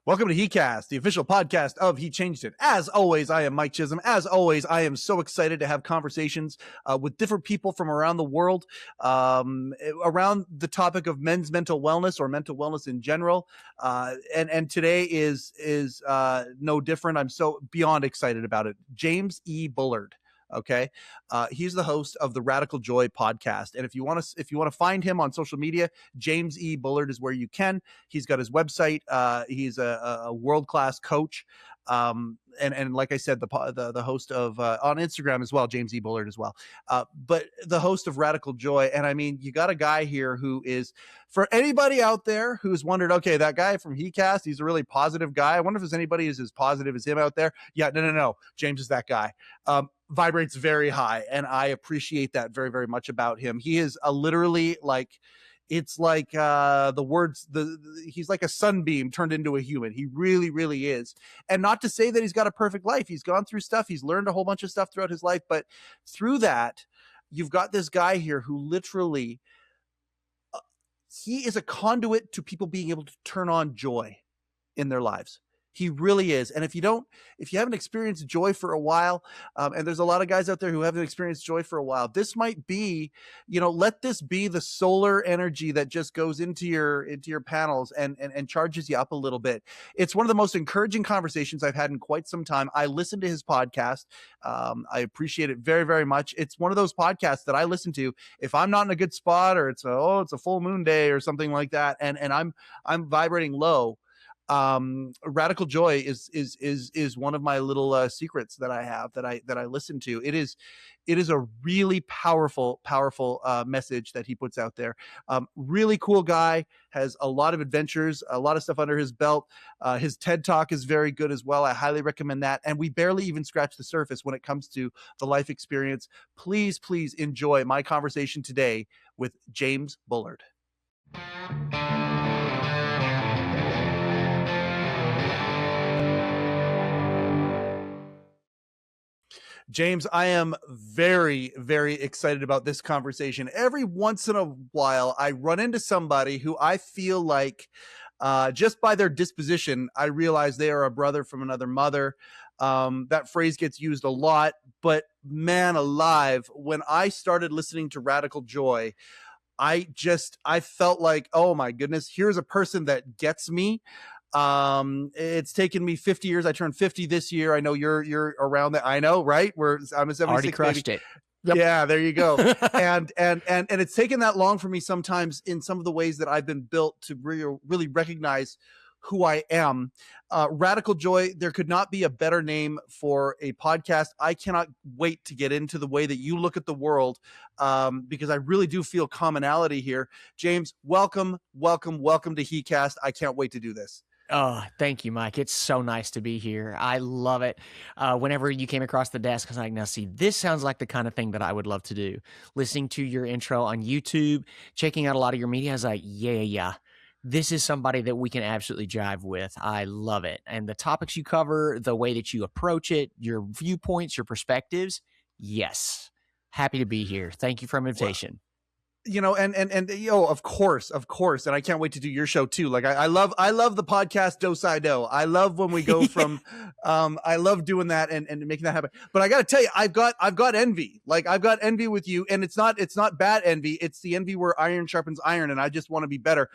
Welcome to heCast, the official podcast of He Changed It. As always, I am Mike Chisholm. As always, I am so excited to have conversations with different people from around the world around the topic of men's mental wellness or mental wellness in general. And today is no different. I'm so beyond excited about it. James E. Bullard. Okay. He's the host of the Radical Joy podcast. And if you want to find him on social media, James E. Bullard is where you can. He's got his website. He's a world-class coach. And like I said, the host of on Instagram as well, James E. Bullard as well. But the host of Radical Joy. And I mean, you got a guy here who is, for anybody out there who's wondered, okay, that guy from heCast, he's a really positive guy. I wonder if there's anybody who's as positive as him out there. Yeah, no. James is that guy. Vibrates very high, and I appreciate that very, very much about him. He is literally like, it's like he's like a sunbeam turned into a human. He really, really is. And not to say that he's got a perfect life. He's gone through stuff. He's learned a whole bunch of stuff throughout his life. But through that, you've got this guy here who literally, he is a conduit to people being able to turn on joy in their lives. He really is. And if you haven't experienced joy for a while, and there's a lot of guys out there who haven't experienced joy for a while, this might be, let this be the solar energy that just goes into your panels and charges you up a little bit. It's one of the most encouraging conversations I've had in quite some time. I listened to his podcast. I appreciate it very, very much. It's one of those podcasts that I listen to if I'm not in a good spot, or it's a full moon day or something like that, and I'm vibrating low. Radical Joy is one of my little secrets that I have that I listen to. It is a really powerful message that he puts out there. Really cool guy, has a lot of adventures, a lot of stuff under his belt. His TED Talk is very good as well. I highly recommend that. And we barely even scratch the surface when it comes to the life experience. Please enjoy my conversation today with James Bullard. James, I am very, very excited about this conversation. Every once in a while, I run into somebody who I feel like, just by their disposition, I realize they are a brother from another mother. That phrase gets used a lot, but man alive, when I started listening to Radical Joy, I felt like, oh my goodness, here's a person that gets me. It's taken me 50 years. I turned 50 this year. I know you're around that. I know, right? I'm a 76 already crushed baby. it. Yep. Yeah, there you go. and it's taken that long for me sometimes in some of the ways that I've been built to really recognize who I am. Radical Joy, there could not be a better name for a podcast. I cannot wait to get into the way that you look at the world, because I really do feel commonality here. James, welcome to heCast. I can't wait to do this. Oh, thank you, Mike. It's so nice to be here. I love it. Whenever you came across the desk, I was like, now see, this sounds like the kind of thing that I would love to do. Listening to your intro on YouTube, checking out a lot of your media, I was like, yeah. This is somebody that we can absolutely jive with. I love it. And the topics you cover, the way that you approach it, your viewpoints, your perspectives, yes. Happy to be here. Thank you for the invitation. Of course. And I can't wait to do your show too. Like I love the podcast Dos I Do. I love when we go from, I love doing that and making that happen. But I got to tell you, I've got envy. Like I've got envy with you, and it's not bad envy. It's the envy where iron sharpens iron, and I just want to be better.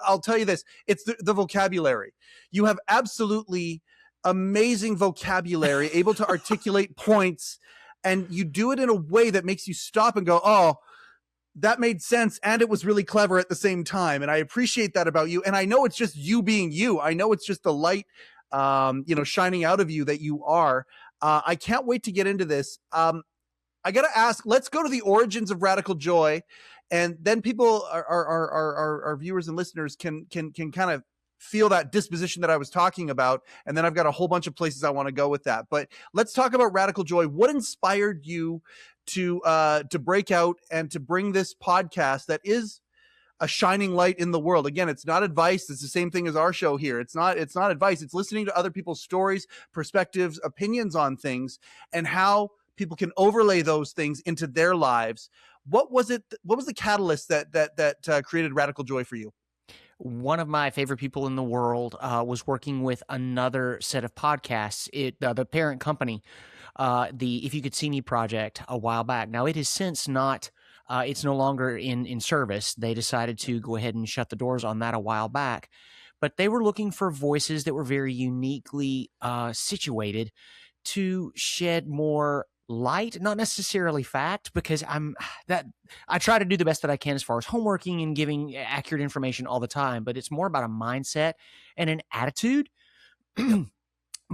I'll tell you this. It's the vocabulary. You have absolutely amazing vocabulary, able to articulate points, and you do it in a way that makes you stop and go, oh, that made sense, and it was really clever at the same time. And I appreciate that about you. And I know it's just you being you. I know it's just the light, shining out of you that you are. I can't wait to get into this. I got to ask, let's go to the origins of Radical Joy. And then people, our viewers and listeners can kind of feel that disposition that I was talking about. And then I've got a whole bunch of places I want to go with that. But let's talk about Radical Joy. What inspired you to break out and to bring this podcast that is a shining light in the world? Again, it's not advice. It's the same thing as our show here. It's not advice. It's listening to other people's stories, perspectives, opinions on things, and how people can overlay those things into their lives. What was the catalyst that created Radical Joy for you? One of my favorite people in the world was working with another set of podcasts. The parent company, the If You Could See Me project, a while back. Now it has since not. It's no longer in service. They decided to go ahead and shut the doors on that a while back. But they were looking for voices that were very uniquely situated to shed more light, not necessarily fact, because I try to do the best that I can as far as homeworking and giving accurate information all the time, but it's more about a mindset and an attitude.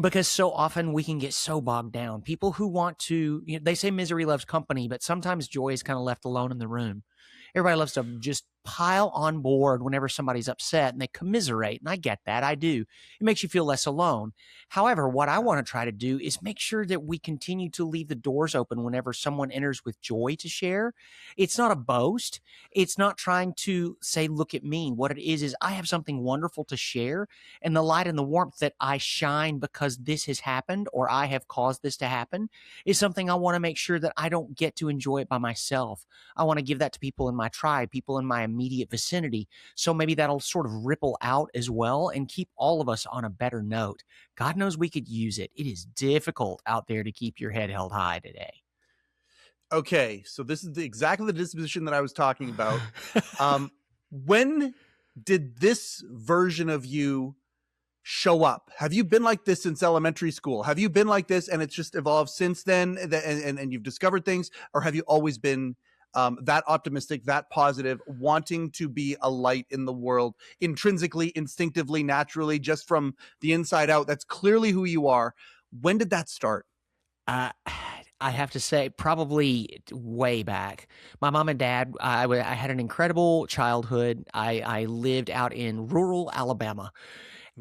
Because so often we can get so bogged down. People who want to, they say misery loves company, but sometimes joy is kind of left alone in the room. Everybody loves to just pile on board whenever somebody's upset and they commiserate. And I get that. I do. It makes you feel less alone. However, what I want to try to do is make sure that we continue to leave the doors open whenever someone enters with joy to share. It's not a boast. It's not trying to say, look at me. What it is I have something wonderful to share. And the light and the warmth that I shine because this has happened or I have caused this to happen is something I want to make sure that I don't get to enjoy it by myself. I want to give that to people in my tribe, people in my immediate vicinity. So maybe that'll sort of ripple out as well and keep all of us on a better note. God knows we could use it. It is difficult out there to keep your head held high today. Okay, so this is exactly the disposition that I was talking about. When did this version of you show up? Have you been like this since elementary school? Have you been like this and it's just evolved since then and you've discovered things? Or have you always been that optimistic, that positive, wanting to be a light in the world, intrinsically, instinctively, naturally, just from the inside out? That's clearly who you are. When did that start? I have to say, probably way back. My mom and dad, I had an incredible childhood. I lived out in rural Alabama.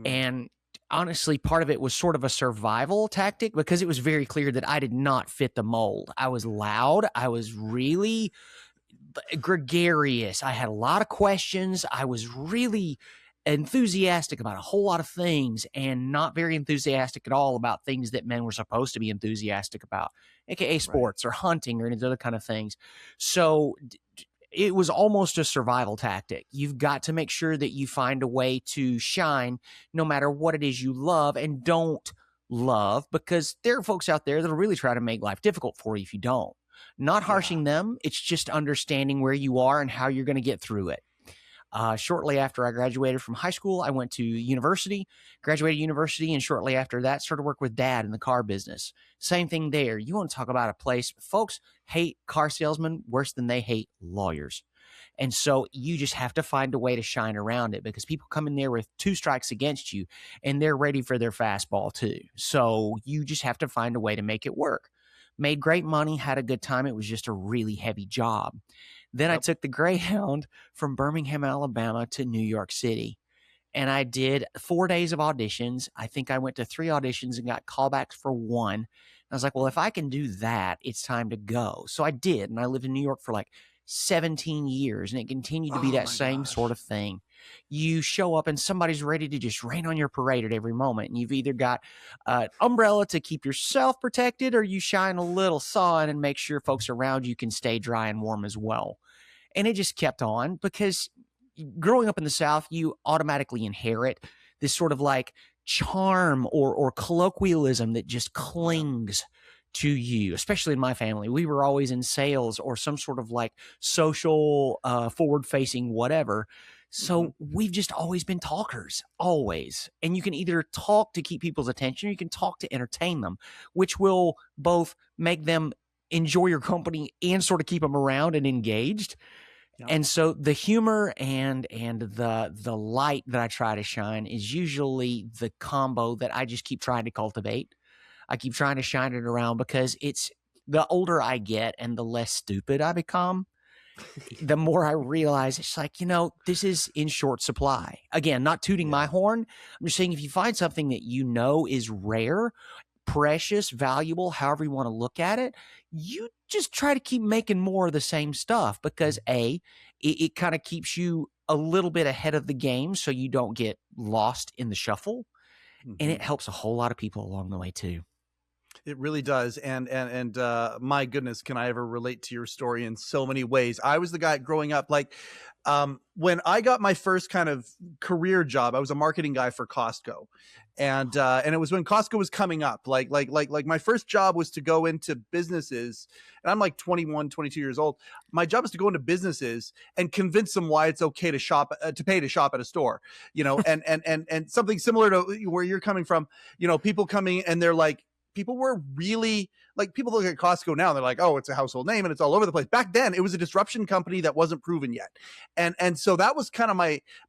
And honestly, part of it was sort of a survival tactic because it was very clear that I did not fit the mold. I was loud. I was really gregarious. I had a lot of questions. I was really enthusiastic about a whole lot of things and not very enthusiastic at all about things that men were supposed to be enthusiastic about, aka sports or hunting or any other kind of things. So it was almost a survival tactic. You've got to make sure that you find a way to shine no matter what it is you love and don't love, because there are folks out there that'll really try to make life difficult for you if you don't. Not harshing them. It's just understanding where you are and how you're going to get through it. Shortly after I graduated from high school, I went to university, graduated university, and shortly after that, started work with dad in the car business. Same thing there. You want to talk about a place, folks hate car salesmen worse than they hate lawyers. And so you just have to find a way to shine around it because people come in there with 2 strikes against you and they're ready for their fastball too. So you just have to find a way to make it work. Made great money, had a good time. It was just a really heavy job. Then I took the Greyhound from Birmingham, Alabama to New York City. And I did 4 days of auditions. I think I went to 3 auditions and got callbacks for 1. And I was like, well, if I can do that, it's time to go. So I did. And I lived in New York for like 17 years. And it continued to be that same sort of thing. You show up and somebody's ready to just rain on your parade at every moment. And you've either got an umbrella to keep yourself protected or you shine a little sun and make sure folks around you can stay dry and warm as well. And it just kept on because growing up in the South, you automatically inherit this sort of like charm or colloquialism that just clings to you, especially in my family. We were always in sales or some sort of like social forward-facing whatever. So we've just always been talkers, always. And you can either talk to keep people's attention or you can talk to entertain them, which will both make them enjoy your company and sort of keep them around and engaged. Yeah. And so the humor and the light that I try to shine is usually the combo that I just keep trying to cultivate. I keep trying to shine it around because it's the older I get and the less stupid I become, the more I realize it's like, this is in short supply. Again, not tooting my horn. I'm just saying if you find something that is rare, precious, valuable, however you want to look at it, you just try to keep making more of the same stuff because it kind of keeps you a little bit ahead of the game so you don't get lost in the shuffle. And it helps a whole lot of people along the way too. It really does. And my goodness, can I ever relate to your story in so many ways? I was the guy growing up, like, when I got my first kind of career job, I was a marketing guy for Costco. And it was when Costco was coming up. Like my first job was to go into businesses, and I'm like 21, 22 years old. My job is to go into businesses and convince them why it's okay to shop, to pay to shop at a store, and something similar to where you're coming from. People coming and they're like, people were really like, people look at Costco now and they're like, oh, it's a household name and it's all over the place. Back then, it was a disruption company that wasn't proven yet. And so that was kind of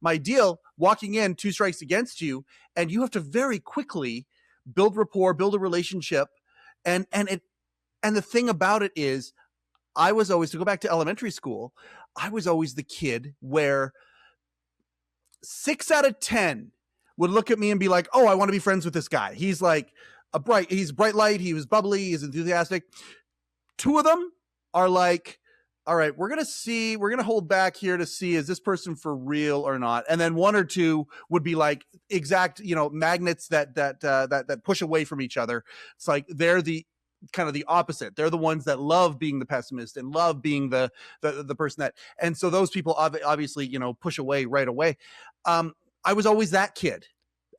my deal. Walking in, two strikes against you, and you have to very quickly build rapport, build a relationship. And the thing about it is, I was always, to go back to elementary school, I was always the kid where 6 out of 10 would look at me and be like, oh, I want to be friends with this guy. He's like, he's bright light. He was bubbly. He's enthusiastic. 2 of them are like, all right, we're going to hold back here to see, is this person for real or not? And then 1 or 2 would be like exact, magnets that push away from each other. It's like, they're the kind of the opposite. They're the ones that love being the pessimist and love being the person that, and so those people obviously, push away right away. I was always that kid.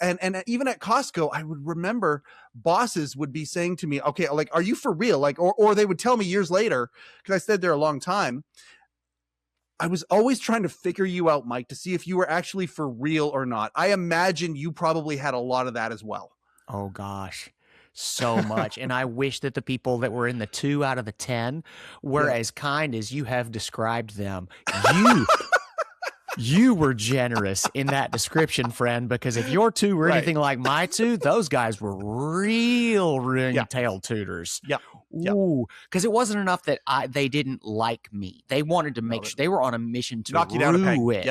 And even at Costco, I would remember bosses would be saying to me, okay, like, are you for real? Like, or they would tell me years later, because I stayed there a long time, I was always trying to figure you out, Mike, to see if you were actually for real or not. I imagine you probably had a lot of that as well. Oh gosh, so much. And I wish that the people that were in the 2 out of the 10 were as kind as you have described them. You were generous in that description, friend, because if your 2 were anything like my 2, those guys were real ring-tail tutors. Yep. Ooh, because it wasn't enough that they didn't like me. They wanted to make sure they were on a mission to knock you down a peg. It.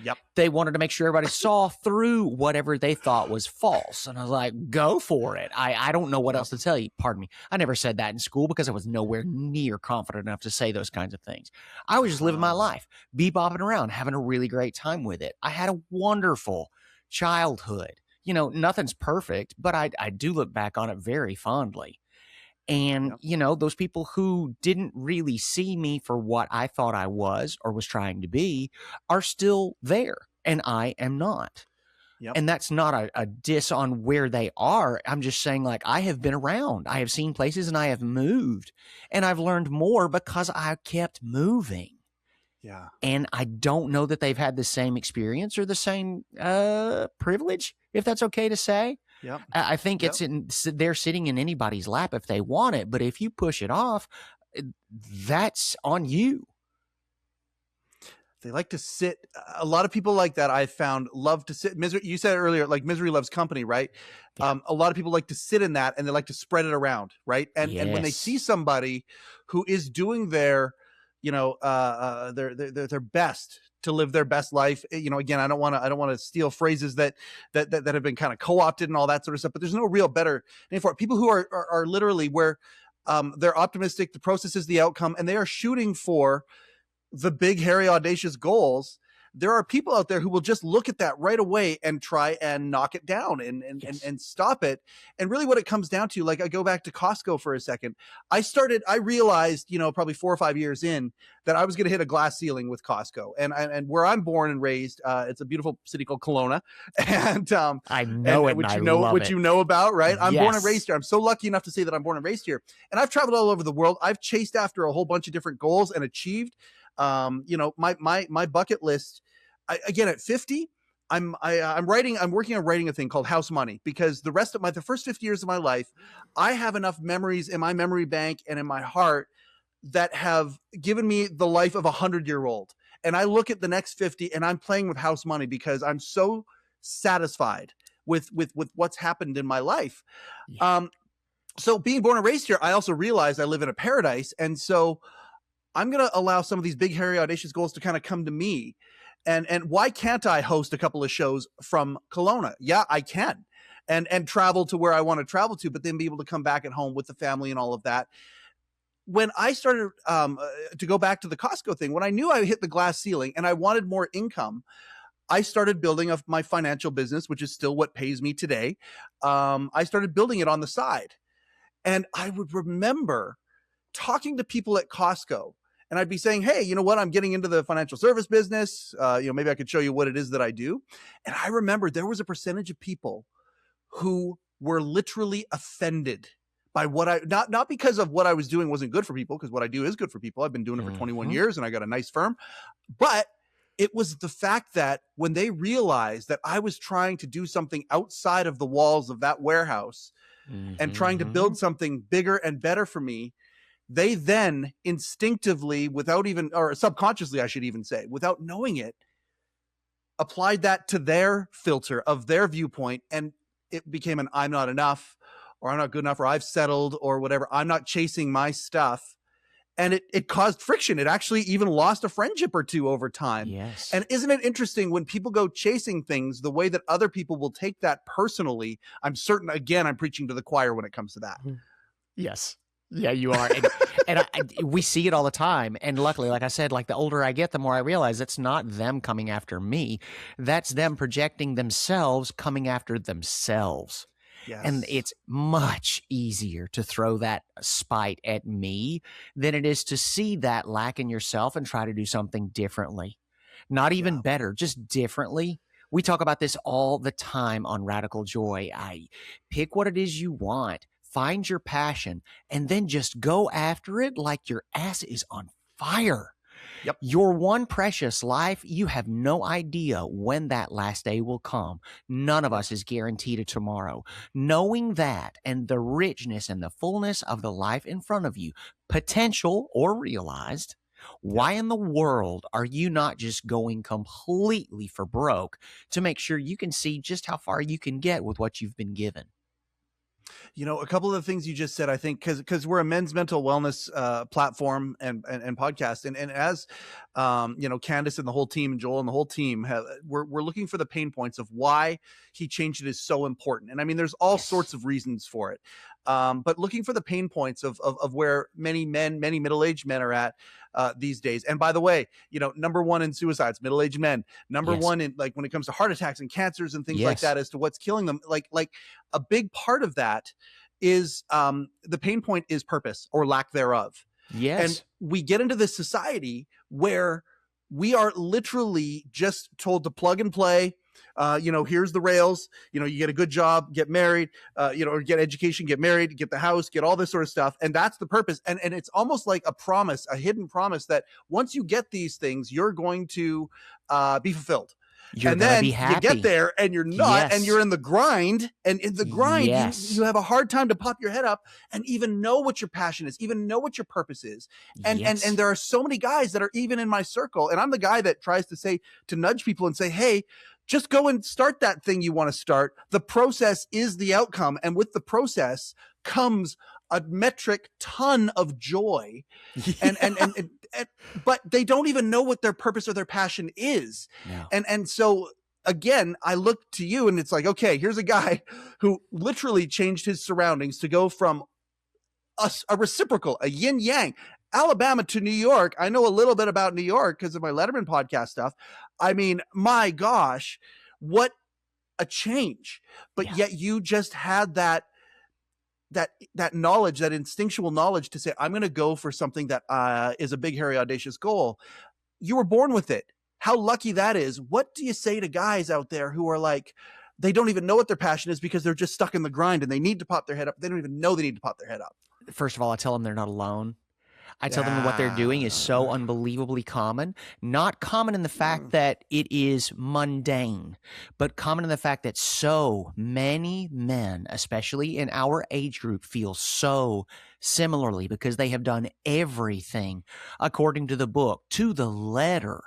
Yep. They wanted to make sure everybody saw through whatever they thought was false. And I was like, go for it. I don't know what else to tell you. Pardon me. I never said that in school because I was nowhere near confident enough to say those kinds of things. I was just living my life, bebopping around, having a really great time with it. I had a wonderful childhood. Nothing's perfect, but I do look back on it very fondly. And, those people who didn't really see me for what I thought I was or was trying to be are still there, and I am not. Yep. And that's not a diss on where they are. I'm just saying, like, I have been around. I have seen places and I have moved, and I've learned more because I kept moving. Yeah. And I don't know that they've had the same experience or the same privilege, if that's okay to say. Yep. I think they're sitting in anybody's lap if they want it, but if you push it off, that's on you. They like to sit. A lot of people like that, I found, love to sit. Misery. You said earlier, like, misery loves company, right? Yeah. A lot of people like to sit in that, and they like to spread it around, right? And when they see somebody who is doing their best to live their best life, again, I don't want to steal phrases that have been kind of co-opted and all that sort of stuff, but there's no real better name for it. People who are literally where they're optimistic, the process is the outcome, and they are shooting for the big, hairy, audacious goals. There are people out there who will just look at that right away and try and knock it down and stop it. And really what it comes down to, like, I go back to Costco for a second. I realized, probably 4 or 5 years in, that I was going to hit a glass ceiling with Costco. And where I'm born and raised, it's a beautiful city called Kelowna. And I know it, which you know about, right? I'm born and raised here. I'm so lucky enough to say that I'm born and raised here. And I've traveled all over the world. I've chased after a whole bunch of different goals and achieved. My bucket list, again, at 50, I'm working on writing a thing called House Money, because the first 50 years of my life, I have enough memories in my memory bank and in my heart that have given me the life of 100-year-old. And I look at the next 50 and I'm playing with House Money because I'm so satisfied with what's happened in my life. Yeah. So being born and raised here, I also realized I live in a paradise. And so I'm going to allow some of these big, hairy, audacious goals to kind of come to me. And why can't I host a couple of shows from Kelowna? Yeah, I can. And travel to where I want to travel to, but then be able to come back at home with the family and all of that. When I started to go back to the Costco thing, when I knew I hit the glass ceiling and I wanted more income, I started building up my financial business, which is still what pays me today. I started building it on the side. And I would remember talking to people at Costco, and I'd be saying, hey, you know what? I'm getting into the financial service business. Maybe I could show you what it is that I do. And I remember there was a percentage of people who were literally offended by what I, not because of what I was doing wasn't good for people, because what I do is good for people. I've been doing it for 21 years and I got a nice firm. But it was the fact that when they realized that I was trying to do something outside of the walls of that warehouse and trying to build something bigger and better for me, they then instinctively, without even, or subconsciously, I should even say, without knowing it, applied that to their filter of their viewpoint. And it became an I'm not enough, or I'm not good enough, or I've settled, or whatever. I'm not chasing my stuff. And it caused friction. It actually even lost a friendship or two over time. Yes. And isn't it interesting when people go chasing things, the way that other people will take that personally? I'm certain, again, I'm preaching to the choir when it comes to that. Yes. Yeah, you are. And we see it all the time. And luckily, like I said, like the older I get, the more I realize it's not them coming after me. That's them projecting themselves, coming after themselves. Yes. And it's much easier to throw that spite at me than it is to see that lack in yourself and try to do something differently. Not even better, just differently. We talk about this all the time on Radical Joy. I pick what it is you want, find your passion, and then just go after it like your ass is on fire. Yep. Your one precious life, you have no idea when that last day will come. None of us is guaranteed a tomorrow. Knowing that and the richness and the fullness of the life in front of you, potential or realized, why in the world are you not just going completely for broke to make sure you can see just how far you can get with what you've been given? You know, a couple of the things you just said, I think, because we're a men's mental wellness platform and podcast, and as Candace and the whole team, and Joel and the whole team we're looking for the pain points of why He Changed It is so important. And I mean, there's all sorts of reasons for it, but looking for the pain points of where many middle-aged men are at these days. And by the way, number one in suicides, middle-aged men. Number one in, like, when it comes to heart attacks and cancers and things like that, as to what's killing them. Like a big part of that is the pain point is purpose or lack thereof. Yes. And we get into this society where we are literally just told to plug and play. Here's the rails. You get a good job, get married, or get education, get married, get the house, get all this sort of stuff. And that's the purpose. And it's almost like a promise, a hidden promise that once you get these things, you're going to be fulfilled. And then you get there and you're not, and you're in the grind. And in the grind, you have a hard time to pop your head up and even know what your passion is, even know what your purpose is. And there are so many guys that are even in my circle. And I'm the guy that tries to nudge people and say, hey, just go and start that thing you want to start. The process is the outcome. And with the process comes a metric ton of joy. But they don't even know what their purpose or their passion is. No. And so again, I look to you and it's like, okay, here's a guy who literally changed his surroundings to go from a reciprocal, a yin yang, Alabama to New York. I know a little bit about New York because of my Letterman podcast stuff. I mean, my gosh, what a change. But yet you just had that knowledge, that instinctual knowledge to say, I'm going to go for something that is a big, hairy, audacious goal. You were born with it. How lucky that is. What do you say to guys out there who are like, they don't even know what their passion is because they're just stuck in the grind and they need to pop their head up. They don't even know they need to pop their head up. First of all, I tell them they're not alone. I tell them what they're doing is so unbelievably common. Not common in the fact that it is mundane, but common in the fact that so many men, especially in our age group, feel so similarly because they have done everything according to the book, to the letter.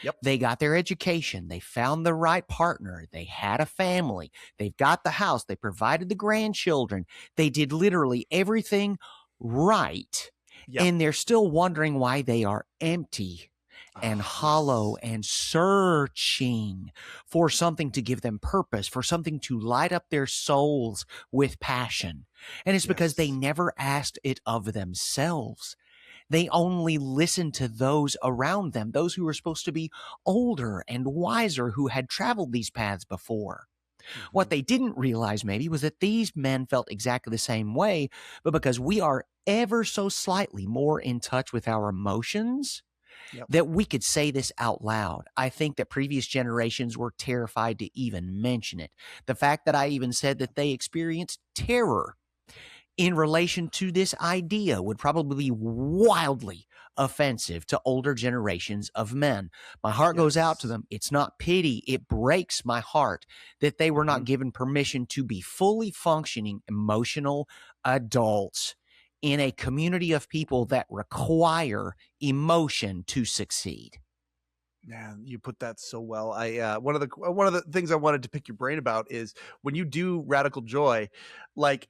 Yep. They got their education. They found the right partner. They had a family. They've got the house. They provided the grandchildren. They did literally everything right. Yep. And they're still wondering why they are empty and hollow and searching for something to give them purpose, for something to light up their souls with passion. And it's because they never asked it of themselves. They only listened to those around them, those who were supposed to be older and wiser, who had traveled these paths before. What they didn't realize maybe was that these men felt exactly the same way, but because we are ever so slightly more in touch with our emotions, Yep. that we could say this out loud. I think that previous generations were terrified to even mention it. The fact that I even said that they experienced terror in relation to this idea would probably be wildly offensive to older generations of men. My heart goes out to them. It's not pity. It breaks my heart that they were not given permission to be fully functioning emotional adults in a community of people that require emotion to succeed. Man, you put that so well. One of the things I wanted to pick your brain about is when you do Radical Joy, like,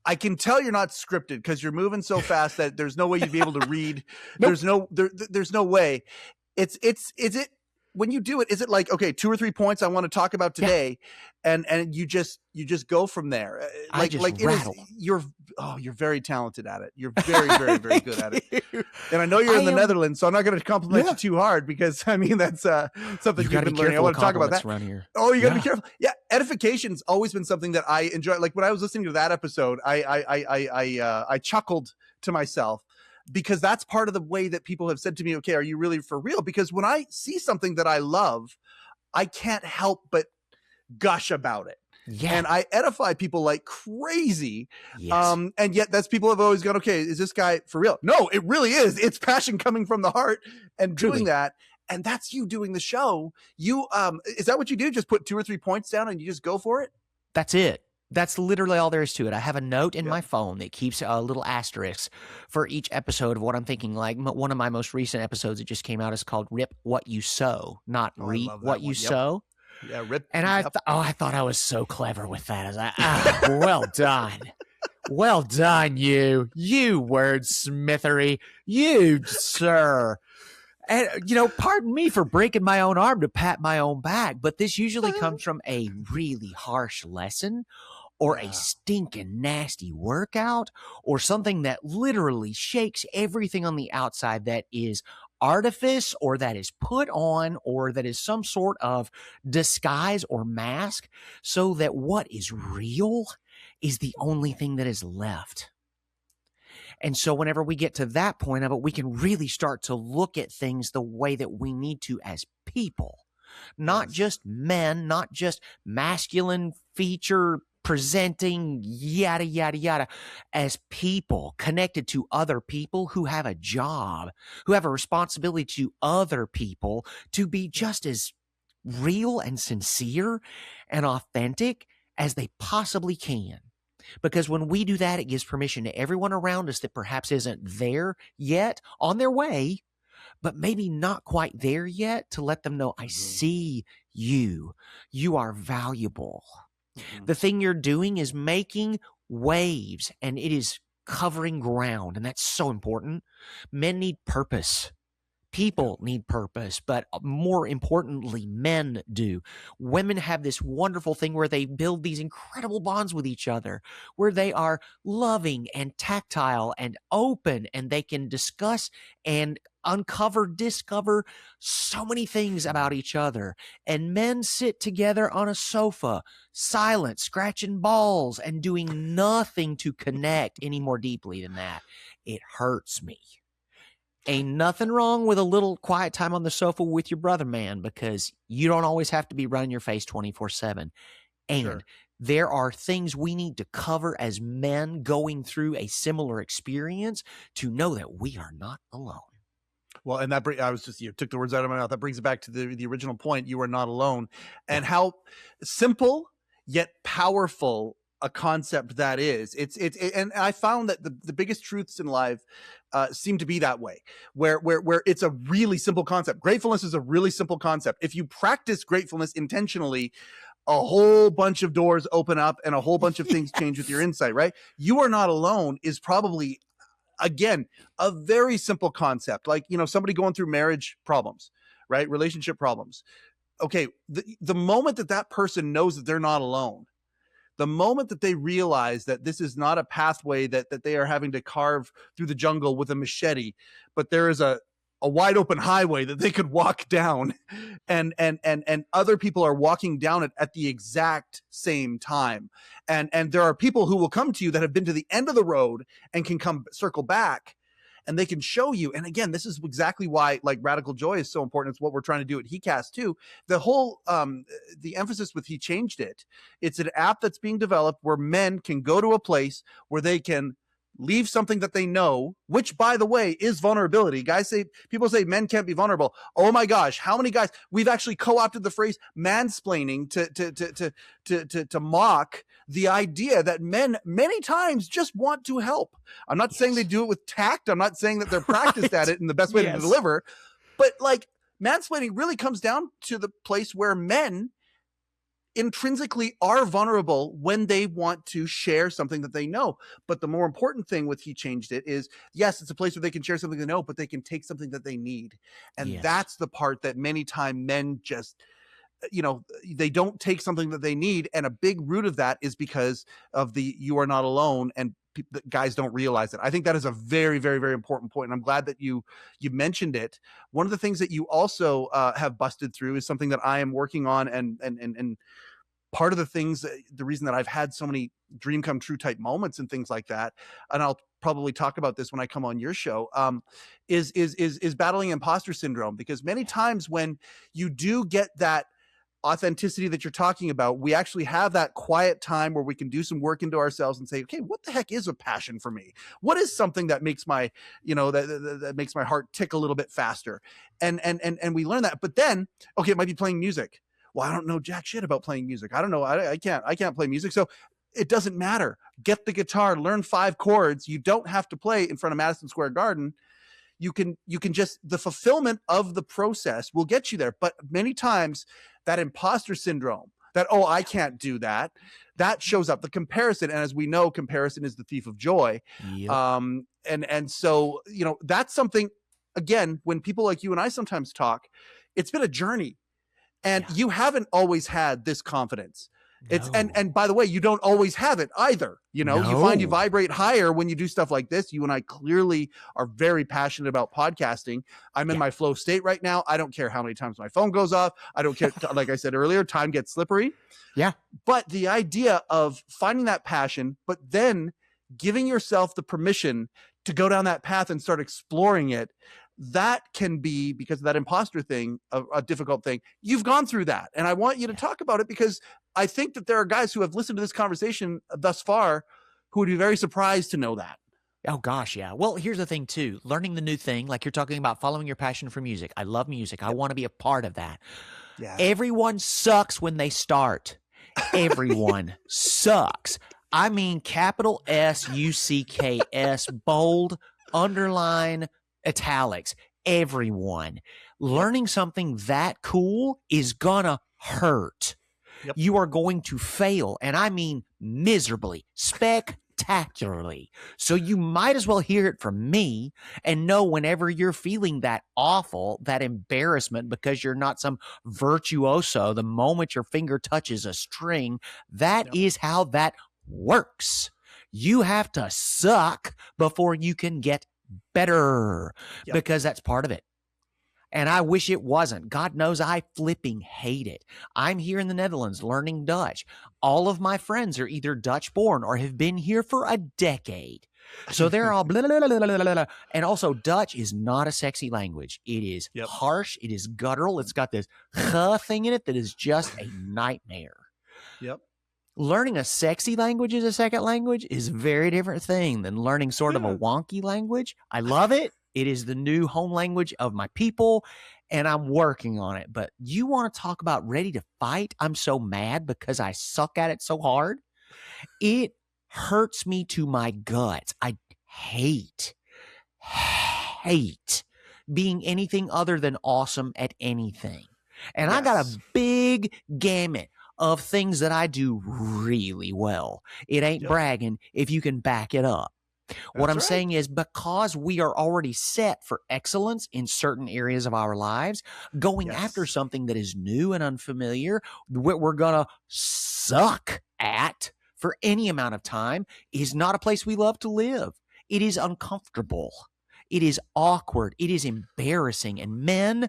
I can tell you're not scripted because you're moving so fast that there's no way you'd be able to read. Nope. There's no way. Is it when you do it, is it like, okay, 2 or 3 points I want to talk about today, and you just go from there? I just rattle. You're very talented at it. You're very, very, very good at it. And I know you're in the Netherlands, so I'm not going to compliment you too hard because I mean that's something you've been learning. I want to talk about that. Around here. Oh, you got to be careful. Yeah, edification's always been something that I enjoy. Like when I was listening to that episode, I chuckled to myself, because that's part of the way that people have said to me, okay, are you really for real? Because when I see something that I love, I can't help but gush about it. Yeah. And I edify people like crazy. Yes. And yet that's people have always gone, okay, is this guy for real? No, it really is. It's passion coming from the heart and doing that. And that's you doing the show. You, is that what you do? Just put 2 or 3 points down and you just go for it? That's it. That's literally all there is to it. I have a note in my phone that keeps a little asterisk for each episode of what I'm thinking. Like one of my most recent episodes that just came out is called Rip What You Sow, not Reap What You Sow. Yeah, rip. And I thought I was so clever with that. I was like, well done. Well done, you wordsmithery, you sir. And, pardon me for breaking my own arm to pat my own back, but this usually comes from a really harsh lesson or a stinking nasty workout or something that literally shakes everything on the outside that is artifice or that is put on or that is some sort of disguise or mask so that what is real is the only thing that is left. And so whenever we get to that point of it, we can really start to look at things the way that we need to as people, not just men, not just masculine feature presenting, yada, yada, yada, as people connected to other people who have a job, who have a responsibility to other people to be just as real and sincere and authentic as they possibly can. Because when we do that, it gives permission to everyone around us that perhaps isn't there yet, on their way, but maybe not quite there yet, to let them know, I see you. You are valuable. The thing you're doing is making waves, and it is covering ground, and that's so important. Men need purpose. People need purpose, but more importantly, men do. Women have this wonderful thing where they build these incredible bonds with each other, where they are loving and tactile and open, and they can discuss and discover so many things about each other. And men sit together on a sofa, silent, scratching balls, and doing nothing to connect any more deeply than that. It hurts me. Ain't nothing wrong with a little quiet time on the sofa with your brother, man, because you don't always have to be running your face 24/7. And there are things we need to cover as men going through a similar experience to know that we are not alone. Well, and that you took the words out of my mouth. That brings it back to the original point. You are not alone, and how simple yet powerful a concept that is. And I found that the biggest truths in life seem to be that way, where it's a really simple concept. Gratefulness is a really simple concept. If you practice gratefulness intentionally, a whole bunch of doors open up and a whole bunch of things change with your insight, right? You are not alone is probably, again, a very simple concept. Like, somebody going through marriage problems, right? Relationship problems. Okay. The moment that person knows that they're not alone, the moment that they realize that this is not a pathway that they are having to carve through the jungle with a machete, but there is a a wide open highway that they could walk down, and other people are walking down it at the exact same time. And there are people who will come to you that have been to the end of the road and can come circle back, and they can show you. And again, this is exactly why like Radical Joy is so important. It's what we're trying to do at heCast too. The whole the emphasis with He Changed It, it's an app that's being developed where men can go to a place where they can leave something that they know, which by the way is vulnerability. People say men can't be vulnerable. Oh my gosh, how many guys we've actually co-opted the phrase mansplaining to mock the idea that men many times just want to help. I'm not saying they do it with tact. I'm not saying that they're practiced at it and the best way to deliver, but like mansplaining really comes down to the place where men intrinsically are vulnerable when they want to share something that they know. But the more important thing with He Changed It is, yes, it's a place where they can share something they know, but they can take something that they need. And that's the part that many times men just, they don't take something that they need. And a big root of that is because of the you are not alone, and guys don't realize it. I think that is a very, very, very important point. And I'm glad that you mentioned it. One of the things that you also have busted through is something that I am working on, and part of the reason that I've had so many dream come true type moments and things like that, and I'll probably talk about this when I come on your show, is battling imposter syndrome. Because many times when you do get that authenticity that you're talking about, we actually have that quiet time where we can do some work into ourselves and say, okay, what the heck is a passion for me? What is something that makes my, that makes my heart tick a little bit faster? And we learn that. But then, okay, it might be playing music. Well, I don't know jack shit about playing music. I don't know. I can't play music. So it doesn't matter. Get the guitar, learn 5 chords. You don't have to play in front of Madison Square Garden. You can just, the fulfillment of the process will get you there. But many times that imposter syndrome, that, oh, I can't do that, that shows up. The comparison. And as we know, comparison is the thief of joy. Yep. And so, that's something, again, when people like you and I sometimes talk, it's been a journey. And you haven't always had this confidence. It's and by the way, you don't always have it either. You find you vibrate higher when you do stuff like this. You and I clearly are very passionate about podcasting. I'm in my flow state right now. I don't care how many times my phone goes off. I don't care. Like I said earlier, time gets slippery. Yeah. But the idea of finding that passion, but then giving yourself the permission to go down that path and start exploring it, that can be, because of that imposter thing, a difficult thing. You've gone through that. And I want you to talk about it, because I think that there are guys who have listened to this conversation thus far who would be very surprised to know that. Oh, gosh, yeah. Well, here's the thing, too. Learning the new thing, like you're talking about following your passion for music. I love music. I want to be a part of that. Yeah. Everyone sucks when they start. Everyone sucks. I mean, capital SUCKS, bold, underline, italics. Everyone. Learning something that cool is gonna hurt. Yep. You are going to fail, and I mean miserably, spectacularly. So you might as well hear it from me and know whenever you're feeling that awful, that embarrassment because you're not some virtuoso, the moment your finger touches a string, that is how that works. You have to suck before you can get better, because that's part of it. And I wish it wasn't. God knows I flipping hate it. I'm here in the Netherlands learning Dutch. All of my friends are either Dutch born or have been here for a decade. So they're all blah, blah, blah, blah, blah, blah. And also, Dutch is not a sexy language. It is harsh. It is guttural. It's got this thing in it that is just a nightmare. Yep. Learning a sexy language as a second language is a very different thing than learning sort of a wonky language. I love it. It is the new home language of my people, and I'm working on it. But you want to talk about ready to fight? I'm so mad because I suck at it so hard. It hurts me to my guts. I hate being anything other than awesome at anything. And I got a big gamut of things that I do really well. It ain't bragging if you can back it up. What I'm saying is, because we are already set for excellence in certain areas of our lives, going after something that is new and unfamiliar, what we're going to suck at for any amount of time, is not a place we love to live. It is uncomfortable. It is awkward. It is embarrassing. And men,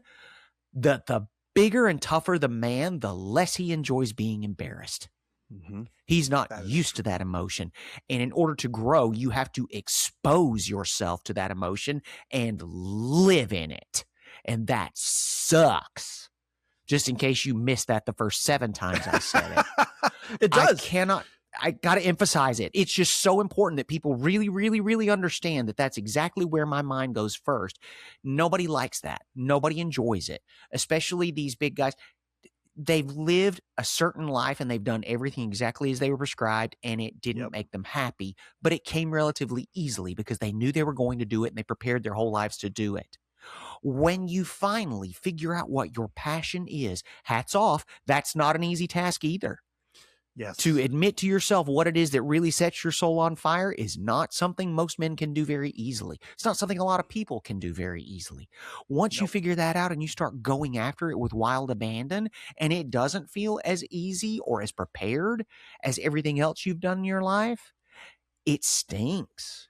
the bigger and tougher the man, the less he enjoys being embarrassed. Mm-hmm. He's not used to that emotion. And in order to grow, you have to expose yourself to that emotion and live in it. And that sucks. Just in case you missed that the first 7 times I said it. It does. I got to emphasize it. It's just so important that people really, really, really understand that that's exactly where my mind goes first. Nobody likes that. Nobody enjoys it, especially these big guys. They've lived a certain life and they've done everything exactly as they were prescribed, and it didn't make them happy, but it came relatively easily because they knew they were going to do it and they prepared their whole lives to do it. When you finally figure out what your passion is, hats off, that's not an easy task either. Yes. To admit to yourself what it is that really sets your soul on fire is not something most men can do very easily. It's not something a lot of people can do very easily. Once you figure that out and you start going after it with wild abandon, and it doesn't feel as easy or as prepared as everything else you've done in your life, it stinks.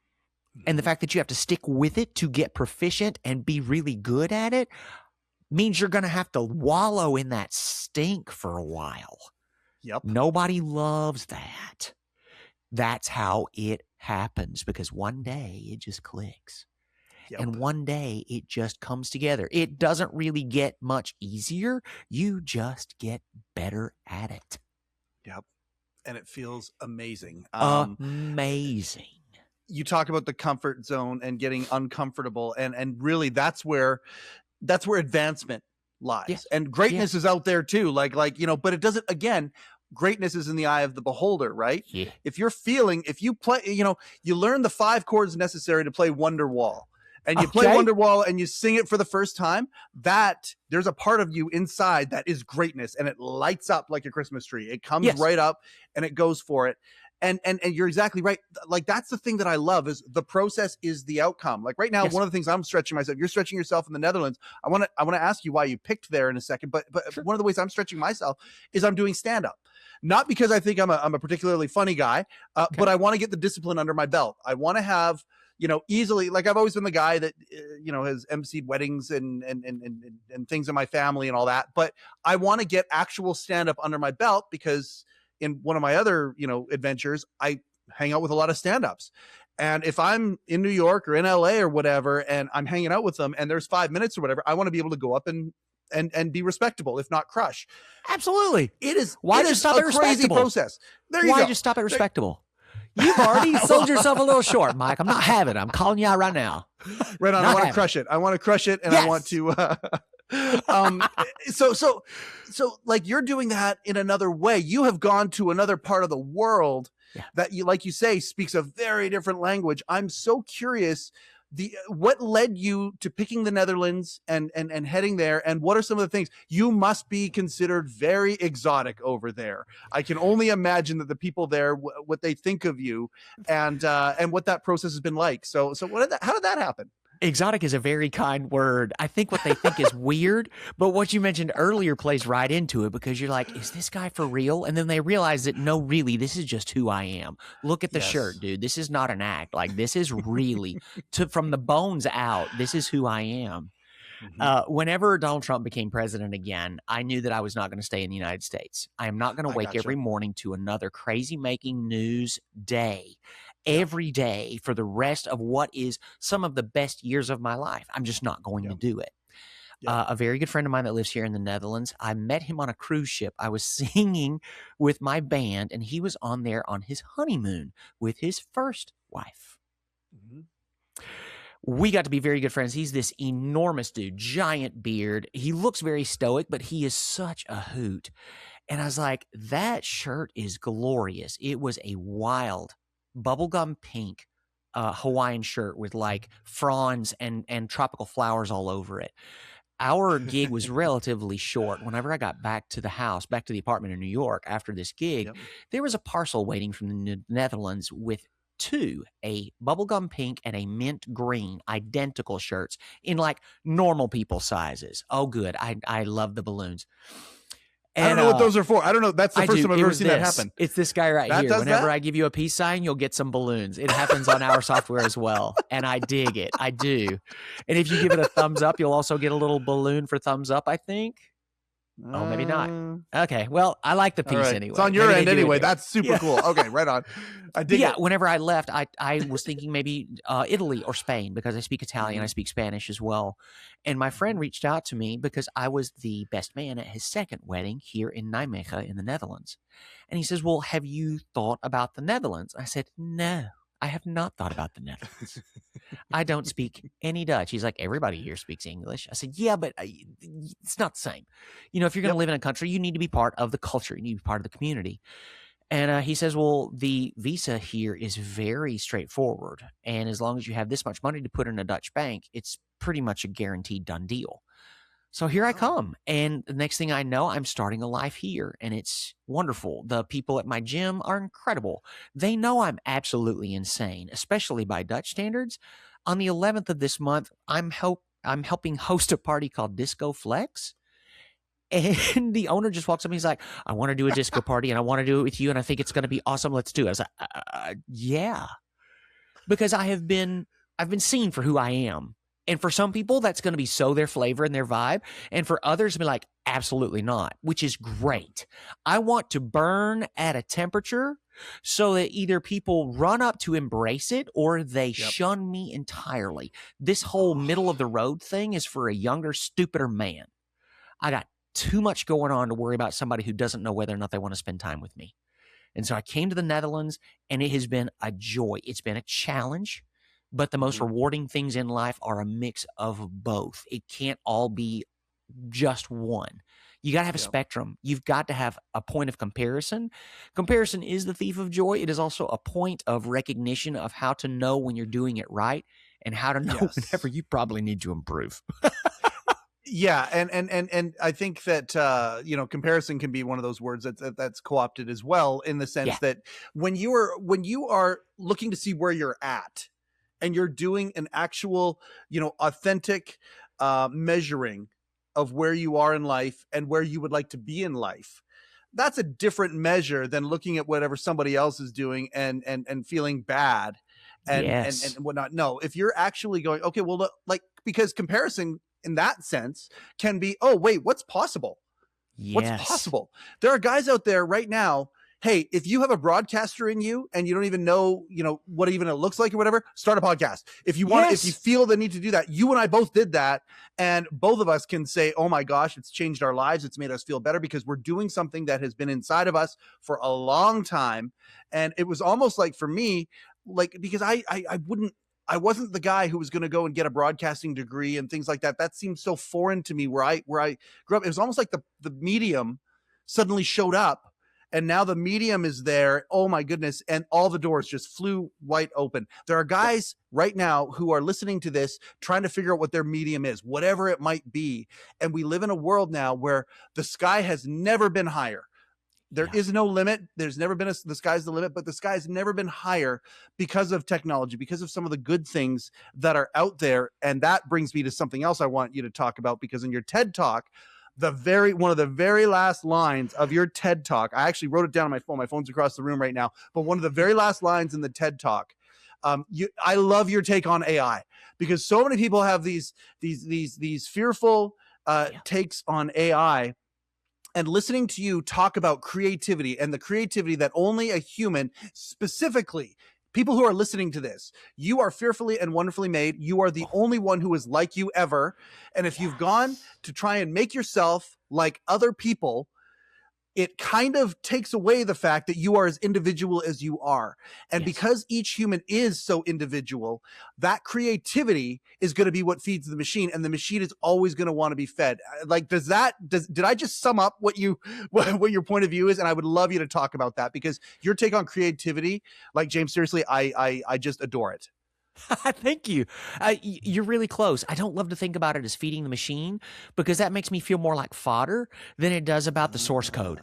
And the fact that you have to stick with it to get proficient and be really good at it means you're going to have to wallow in that stink for a while. Yep. Nobody loves that. That's how it happens, because one day it just clicks. And one day it just comes together. It doesn't really get much easier. You just get better at it. Yep. And it feels amazing. Amazing. You talk about the comfort zone and getting uncomfortable, and really that's where advancement lies. Yes. And greatness is out there too. Like, but it doesn't, again, greatness is in the eye of the beholder, right? Yeah. If you play, you learn the 5 chords necessary to play Wonderwall, and you play Wonderwall and you sing it for the first time, that there's a part of you inside that is greatness, and it lights up like a Christmas tree. It comes right up and it goes for it. And you're exactly right. Like, that's the thing that I love, is the process is the outcome. Like right now, one of the things I'm stretching myself, you're stretching yourself in the Netherlands. I want to ask you why you picked there in a second, but sure. One of the ways I'm stretching myself is I'm doing stand-up. Not because I think I'm a particularly funny guy, but I want to get the discipline under my belt. I want to have, easily, like I've always been the guy that, has emceed weddings and things in my family and all that. But I want to get actual stand-up under my belt, because in one of my other, adventures, I hang out with a lot of stand-ups. And if I'm in New York or in LA or whatever, and I'm hanging out with them and there's 5 minutes or whatever, I want to be able to go up and be respectable, if not crush. Absolutely. It is. Why just stop a at crazy respectable? process. There you go. Why just stop at respectable? You've already sold yourself a little short, Mike. I'm not having it. I'm calling you out right now. Right on. I want to crush it. I want to crush it, and I want to. So like, you're doing that in another way. You have gone to another part of the world that, you, like you say, speaks a very different language. I'm so curious. What led you to picking the Netherlands and heading there, and what are some of the things? You must be considered very exotic over there. I can only imagine that the people there, what they think of you, and what that process has been like. So how did that happen? Exotic is a very kind word. I think what they think is weird, but what you mentioned earlier plays right into it, because you're like, is this guy for real? And then they realize that, no, really, this is just who I am. Look at the shirt, dude. This is not an act. Like, this is really, from the bones out, this is who I am. Mm-hmm. Whenever Donald Trump became president again, I knew that I was not going to stay in the United States. I am not going to wake every morning to another crazy-making news day. Every day for the rest of what is some of the best years of my life. I'm just not going to do it. A very good friend of mine that lives here in the Netherlands, I met him on a cruise ship. I was singing with my band, and he was on there on his honeymoon with his first wife. Mm-hmm. We got to be very good friends. He's this enormous dude, giant beard. He looks very stoic, but he is such a hoot. And I was like, that shirt is glorious. It was a wild bubblegum pink Hawaiian shirt with like fronds and tropical flowers all over it. Our gig was relatively short. Whenever I got back to the house, back to the apartment in New York after this gig, there was a parcel waiting from the Netherlands with 2, a bubblegum pink and a mint green, identical shirts in like normal people sizes. Oh, good. I love the balloons. I don't know what those are for. I don't know. That's the first time I've ever seen that happen. It's this guy right here. Whenever I give you a peace sign, you'll get some balloons. It happens on our software as well. And I dig it. I do. And if you give it a thumbs up, you'll also get a little balloon for thumbs up, I think. Oh, maybe not. Okay. Well, I like the piece anyway. It's on your end anyway. That's super cool. Okay, right on. I dig it. Whenever I left, I was thinking maybe Italy or Spain because I speak Italian. I speak Spanish as well. And my friend reached out to me because I was the best man at his second wedding here in Nijmegen in the Netherlands. And he says, well, have you thought about the Netherlands? I said, no, I have not thought about the Netherlands. I don't speak any Dutch. He's like, everybody here speaks English. I said, yeah, but it's not the same. If you're going to live in a country, you need to be part of the culture. You need to be part of the community. And he says, well, the visa here is very straightforward. And as long as you have this much money to put in a Dutch bank, it's pretty much a guaranteed done deal. So here I come. And the next thing I know, I'm starting a life here. And it's wonderful. The people at my gym are incredible. They know I'm absolutely insane, especially by Dutch standards. On the 11th of this month, I'm helping host a party called Disco Flex. And the owner just walks up and he's like, I want to do a disco party and I want to do it with you. And I think it's going to be awesome. Let's do it. I was like, yeah, because I've been seen for who I am. And for some people, that's going to be so their flavor and their vibe. And for others, be like, absolutely not, which is great. I want to burn at a temperature so that either people run up to embrace it or they shun me entirely. This whole middle of the road thing is for a younger, stupider man. I got too much going on to worry about somebody who doesn't know whether or not they want to spend time with me. And so I came to the Netherlands, and it has been a joy. It's been a challenge, but the most rewarding things in life are a mix of both. It can't all be just one. You got to have a spectrum. You've got to have a point of comparison. Comparison is the thief of joy. It is also a point of recognition of how to know when you're doing it right and how to know whenever you probably need to improve. Yeah, and I think that comparison can be one of those words that's co-opted as well, in the sense that when you are looking to see where you're at and you're doing an actual authentic measuring of where you are in life and where you would like to be in life, that's a different measure than looking at whatever somebody else is doing and feeling bad and whatnot. No, if you're actually going, okay, well, because comparison in that sense can be, oh wait, what's possible? What's possible? There are guys out there right now. Hey, if you have a broadcaster in you and you don't even know, what even it looks like or whatever, start a podcast. If you want, if you feel the need to do that, you and I both did that. And both of us can say, oh my gosh, it's changed our lives. It's made us feel better because we're doing something that has been inside of us for a long time. And it was almost like, for me, because I wasn't the guy who was going to go and get a broadcasting degree and things like that. That seemed so foreign to me where I grew up. It was almost like the medium suddenly showed up, and now the medium is there. Oh my goodness. And all the doors just flew wide open. There are guys right now who are listening to this, trying to figure out what their medium is, whatever it might be. And we live in a world now where the sky has never been higher. There is no limit. There's never been the sky's the limit, but the sky's never been higher because of technology, because of some of the good things that are out there. And that brings me to something else I want you to talk about, because in your TED Talk, one of the very last lines of your TED Talk, I actually wrote it down on my phone. My phone's across the room right now, but one of the very last lines in the TED Talk, I love your take on AI, because so many people have these fearful takes on AI. And listening to you talk about creativity and the creativity that only a human, specifically people who are listening to this, you are fearfully and wonderfully made. You are the only one who is like you ever. And if you've gone to try and make yourself like other people, it kind of takes away the fact that you are as individual as you are. And because each human is so individual, that creativity is going to be what feeds the machine, and the machine is always going to want to be fed. Did I just sum up what your point of view is? And I would love you to talk about that, because your take on creativity, James, seriously, I just adore it. Thank you. You're really close. I don't love to think about it as feeding the machine, because that makes me feel more like fodder than it does about the source code.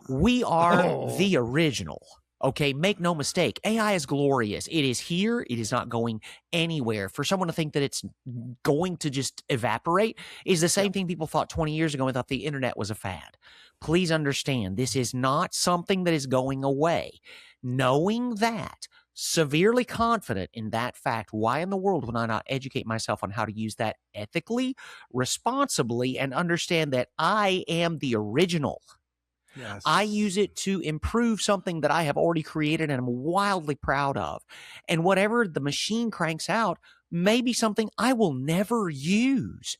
We are the original. Okay, make no mistake. AI is glorious. It is here. It is not going anywhere. For someone to think that it's going to just evaporate is the same thing people thought 20 years ago and thought the internet was a fad. Please understand, this is not something that is going away. Knowing that, severely confident in that fact, why in the world would I not educate myself on how to use that ethically, responsibly, and understand that I am the original? Yes. I use it to improve something that I have already created and I'm wildly proud of. And whatever the machine cranks out may be something I will never use.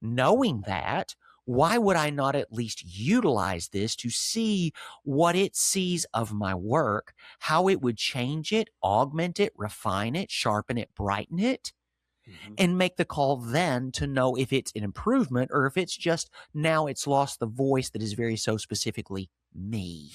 Knowing that, why would I not at least utilize this to see what it sees of my work, how it would change it, augment it, refine it, sharpen it, brighten it? And make the call then to know if it's an improvement or if it's just now it's lost the voice that is very so specifically me.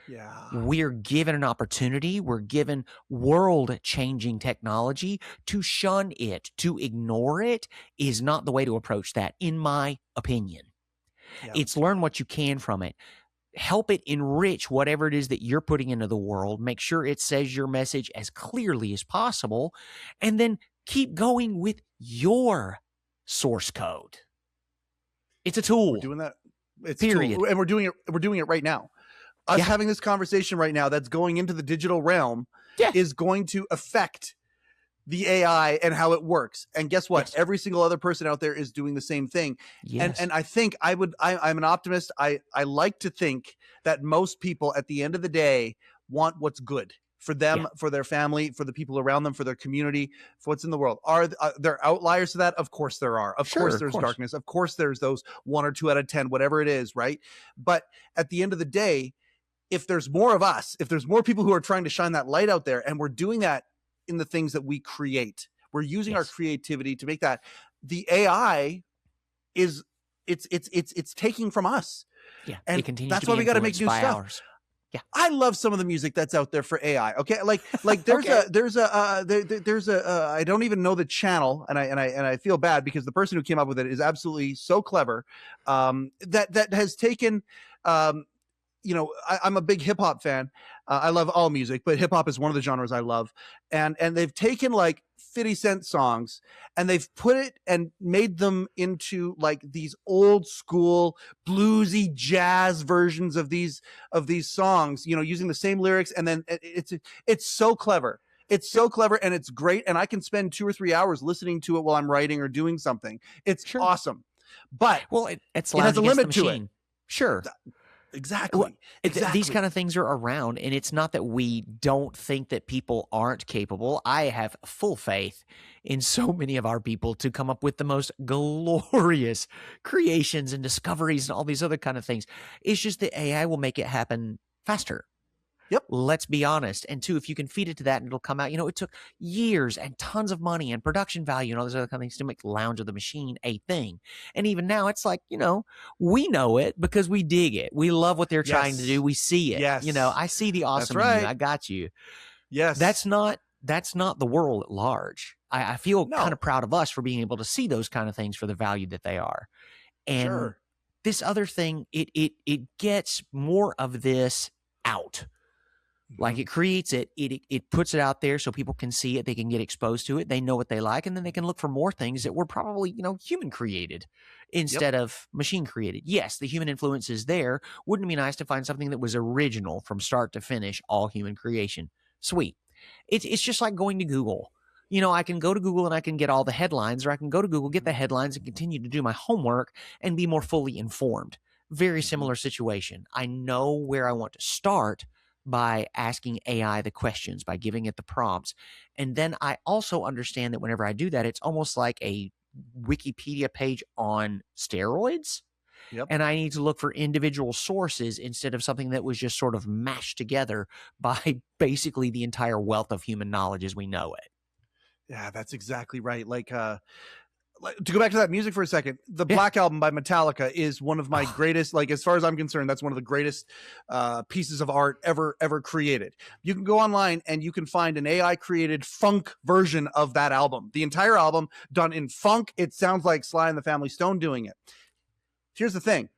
Yeah. We're given an opportunity. We're given world-changing technology. To shun it, to ignore it is not the way to approach that, in my opinion. Yeah. It's learn what you can from it. Help it enrich whatever it is that you're putting into the world. Make sure it says your message as clearly as possible. And then keep going with your source code. It's a tool. We're doing that. It's Period. A tool, and we're doing it. We're doing it right now. Us having this conversation right now that's going into the digital realm is going to affect the AI and how it works. And guess what? Yes. Every single other person out there is doing the same thing. Yes. And I think I'm an optimist. I like to think that most people at the end of the day want what's good for them, for their family, for the people around them, for their community, for what's in the world. Are there outliers to that? Of course there are. Of course there's darkness. Of course there's those 1 or 2 out of 10, whatever it is, right? But at the end of the day, if there's more of us, if there's more people who are trying to shine that light out there, and we're doing that in the things that we create, we're using our creativity to make that, the AI is it's taking from us. Yeah. And that's why we got to make new stuff. Ours. Yeah. I love some of the music that's out there for AI. Okay. Like there's there's a I don't even know the channel, and I feel bad because the person who came up with it is absolutely so clever. That has taken, you know, I'm a big hip hop fan. I love all music, but hip hop is one of the genres I love. And they've taken like 50 Cent songs and they've put it and made them into like these old school bluesy jazz versions of these songs, you know, using the same lyrics. And then it's so clever. It's so clever and it's great. And I can spend 2 or 3 hours listening to it while I'm writing or doing something. It's awesome. But it has a limit to it. Sure. Exactly. Well, these kind of things are around, and it's not that we don't think that people aren't capable. I have full faith in so many of our people to come up with the most glorious creations and discoveries and all these other kind of things. It's just that AI will make it happen faster. Yep. Let's be honest. And two, if you can feed it to that and it'll come out, you know, it took years and tons of money and production value and all those other kind of things to make Lounge of the Machine a thing. And even now it's like, you know, we know it because we dig it. We love what they're trying to do. We see it. Yes. You know, I see the awesome in you. I got you. Yes. That's not the world at large. I feel kind of proud of us for being able to see those kind of things for the value that they are. And this other thing, it gets more of this out. Like it creates it puts it out there so people can see it, they can get exposed to it, they know what they like, and then they can look for more things that were probably, you know, human created instead of machine created. Yes, the human influence is there. Wouldn't it be nice to find something that was original from start to finish, all human creation? Sweet. It's just like going to Google. You know, I can go to Google and I can get all the headlines, or I can go to Google, get the headlines, and continue to do my homework and be more fully informed. Very similar situation. I know where I want to start by asking AI the questions, by giving it the prompts. And then I also understand that whenever I do that, it's almost like a Wikipedia page on steroids. Yep. And I need to look for individual sources instead of something that was just sort of mashed together by basically the entire wealth of human knowledge as we know it. Yeah, that's exactly right. Like to go back to that music for a second, the Black Album by Metallica is one of my greatest, like as far as I'm concerned, that's one of the greatest pieces of art ever created. You can go online and you can find an AI created funk version of that album. The entire album done in funk. It sounds like Sly and the Family Stone doing it. Here's the thing.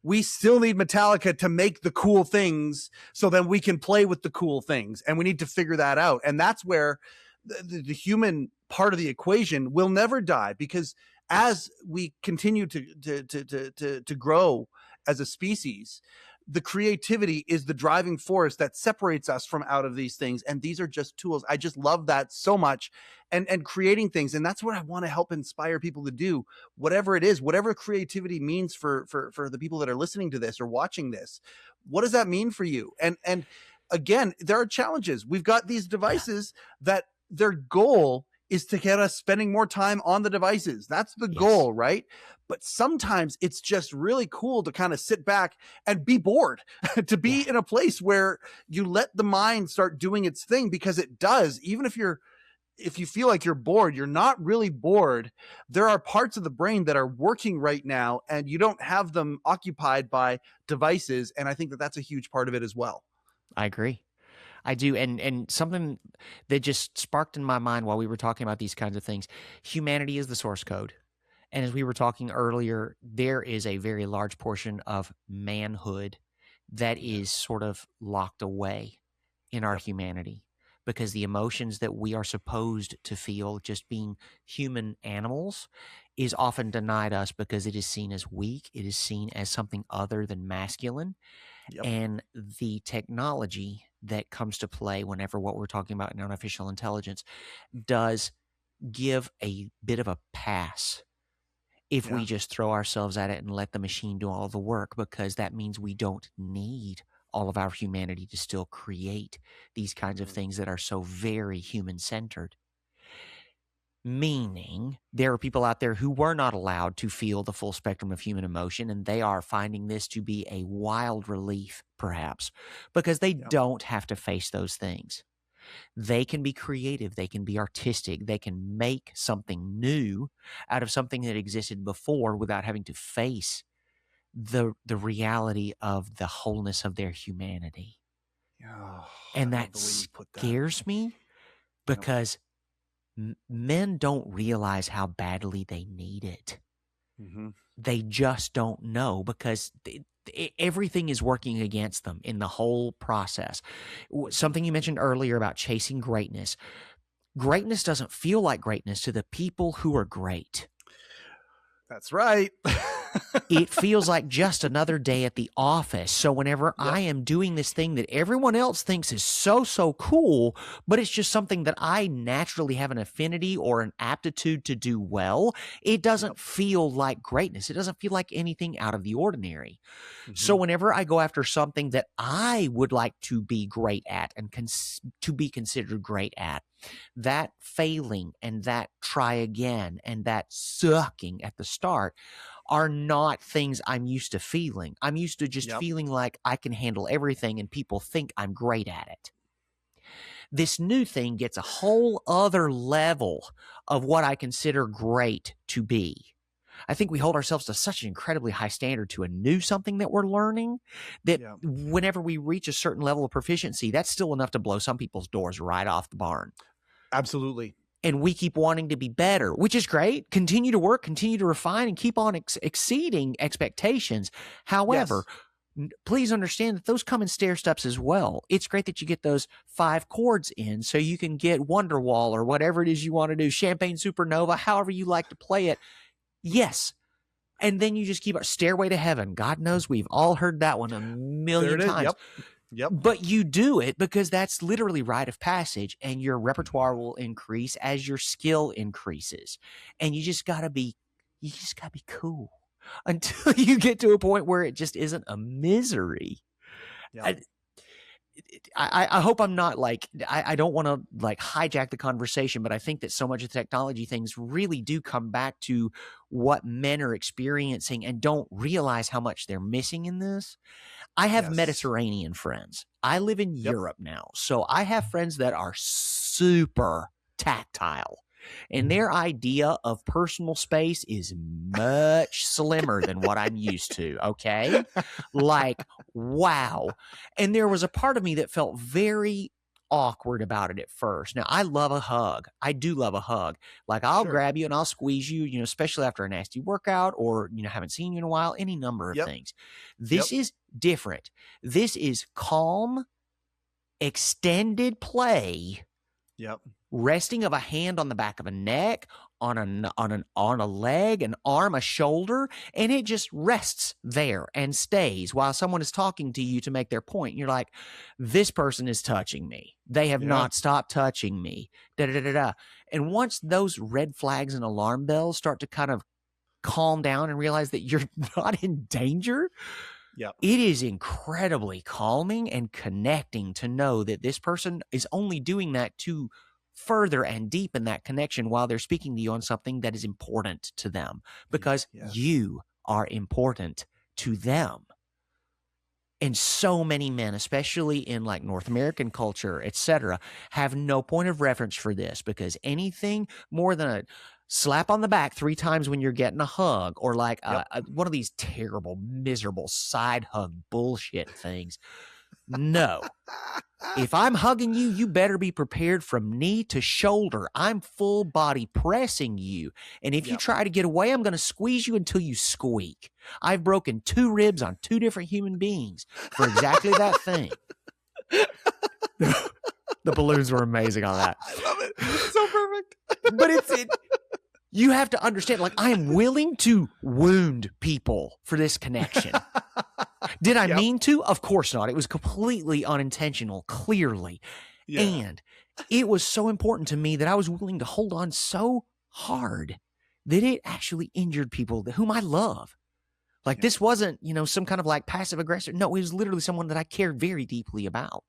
we still need Metallica to make the cool things so then we can play with the cool things. And we need to figure that out. And that's where the human part of the equation will never die, because as we continue to grow as a species, the creativity is the driving force that separates us from out of these things. And these are just tools. I just love that so much. And creating things. And that's what I want to help inspire people to do, whatever it is, whatever creativity means for the people that are listening to this or watching this. What does that mean for you? And again, there are challenges. We've got these devices that their goal is to get us spending more time on the devices. That's the goal, right? But sometimes it's just really cool to kind of sit back and be bored, to be in a place where you let the mind start doing its thing, because it does. Even if you feel like you're bored, you're not really bored. There are parts of the brain that are working right now, and you don't have them occupied by devices. And I think that that's a huge part of it as well. I agree. I do. And something that just sparked in my mind while we were talking about these kinds of things, humanity is the source code. And as we were talking earlier, there is a very large portion of manhood that is sort of locked away in our humanity, because the emotions that we are supposed to feel, just being human animals, is often denied us because it is seen as weak. It is seen as something other than masculine. And the technology that comes to play whenever what we're talking about in artificial intelligence does give a bit of a pass if we just throw ourselves at it and let the machine do all the work, because that means we don't need all of our humanity to still create these kinds of things that are so very human-centered. Meaning there are people out there who were not allowed to feel the full spectrum of human emotion, and they are finding this to be a wild relief, perhaps, because they don't have to face those things. They can be creative. They can be artistic. They can make something new out of something that existed before without having to face the reality of the wholeness of their humanity. And that scares me, because men don't realize how badly they need it. They just don't know, because everything is working against them in the whole process. Something you mentioned earlier about chasing greatness. Greatness doesn't feel like greatness to the people who are great. That's right. It feels like just another day at the office. So whenever I am doing this thing that everyone else thinks is so cool, but it's just something that I naturally have an affinity or an aptitude to do well, it doesn't feel like greatness. It doesn't feel like anything out of the ordinary. So whenever I go after something that I would like to be great at and to be considered great at, that failing and that try again and that sucking at the start are not things I'm used to feeling. I'm used to just feeling like I can handle everything and people think I'm great at it. This new thing gets a whole other level of what I consider great to be. I think we hold ourselves to such an incredibly high standard to a new something that we're learning that whenever we reach a certain level of proficiency, that's still enough to blow some people's doors right off the barn. Absolutely. And we keep wanting to be better, which is great. Continue to work, continue to refine, and keep on exceeding expectations. However, please understand that those come in stair steps as well. It's great that you get those 5 chords in so you can get Wonderwall or whatever it is you want to do, Champagne Supernova, however you like to play it. Yes. And then you just keep Stairway to Heaven. God knows we've all heard that one a million times. But you do it because that's literally rite of passage, and your repertoire will increase as your skill increases. And you just gotta be cool until you get to a point where it just isn't a misery. I hope I'm not I don't want to hijack the conversation, but I think that so much of the technology things really do come back to what men are experiencing and don't realize how much they're missing in this. I have Mediterranean friends. I live in Europe now, so I have friends that are super tactile. And their idea of personal space is much slimmer than what I'm used to, okay? Wow. And there was a part of me that felt very awkward about it at first. Now, I love a hug. I do love a hug. Like, I'll Sure. grab you and I'll squeeze you, you know, especially after a nasty workout or, you know, haven't seen you in a while, any number of Yep. things. This is different. This is calm, extended play, Yep. resting of a hand on the back of a neck, on a leg, an arm, a shoulder, and it just rests there and stays while someone is talking to you to make their point. And you're like, this person is touching me. They have not stopped touching me. Da, da, da, da, da. And once those red flags and alarm bells start to kind of calm down and realize that you're not in danger, it is incredibly calming and connecting to know that this person is only doing that to further and deepen that connection while they're speaking to you on something that is important to them, because you are important to them. And so many men, especially in like North American culture, etc., have no point of reference for this, because anything more than a slap on the back 3 times when you're getting a hug, or like one of these terrible, miserable side hug bullshit things. No. If I'm hugging you, you better be prepared from knee to shoulder. I'm full body pressing you. And if you try to get away, I'm going to squeeze you until you squeak. I've broken 2 ribs on 2 different human beings for exactly that thing. The balloons were amazing on that. I love it. It's so perfect. But you have to understand, like, I am willing to wound people for this connection. Did I mean to? Of course not. It was completely unintentional, clearly. And it was so important to me that I was willing to hold on so hard that it actually injured people whom I love. Like, this wasn't, you know, some kind of like passive aggressor. No, it was literally someone that I cared very deeply about.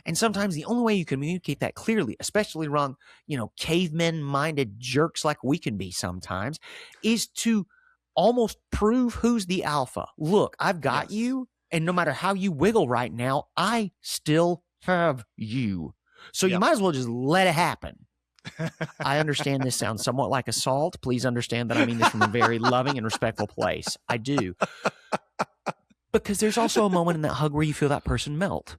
And sometimes the only way you communicate that clearly, especially wrong, you know, cavemen-minded jerks like we can be sometimes, is to almost prove who's the alpha. Look, I've got you, and no matter how you wiggle right now, I still have you. So you might as well just let it happen. I understand this sounds somewhat like assault. Please understand that I mean this from a very loving and respectful place. I do. Because there's also a moment in that hug where you feel that person melt,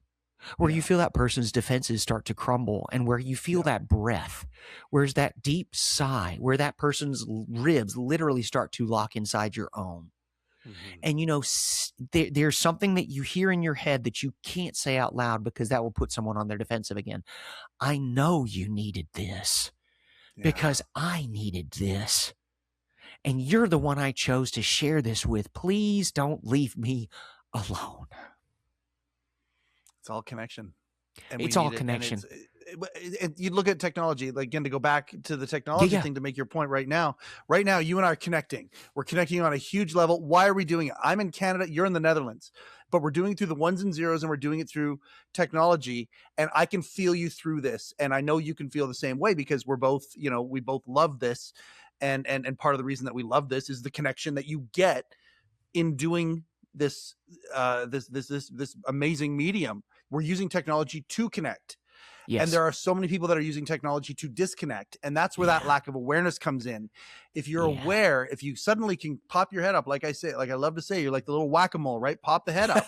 where you feel that person's defenses start to crumble, and where you feel that breath, where's that deep sigh, where that person's ribs literally start to lock inside your own. And, you know, there's something that you hear in your head that you can't say out loud because that will put someone on their defensive again. I know you needed this because I needed this. And you're the one I chose to share this with. Please don't leave me alone. It's all connection. And it's all connection. And you look at technology, like, again, to go back to the technology thing to make your point right now, you and I are connecting. We're connecting on a huge level. Why are we doing it? I'm in Canada. You're in the Netherlands, but we're doing it through the ones and zeros, and we're doing it through technology. And I can feel you through this. And I know you can feel the same way, because we're both, you know, we both love this. And part of the reason that we love this is the connection that you get in doing this, this amazing medium. We're using technology to connect. Yes. And there are so many people that are using technology to disconnect. And that's where that lack of awareness comes in. If you're aware, if you suddenly can pop your head up, like I say, like I love to say, you're like the little whack-a-mole, right? Pop the head up,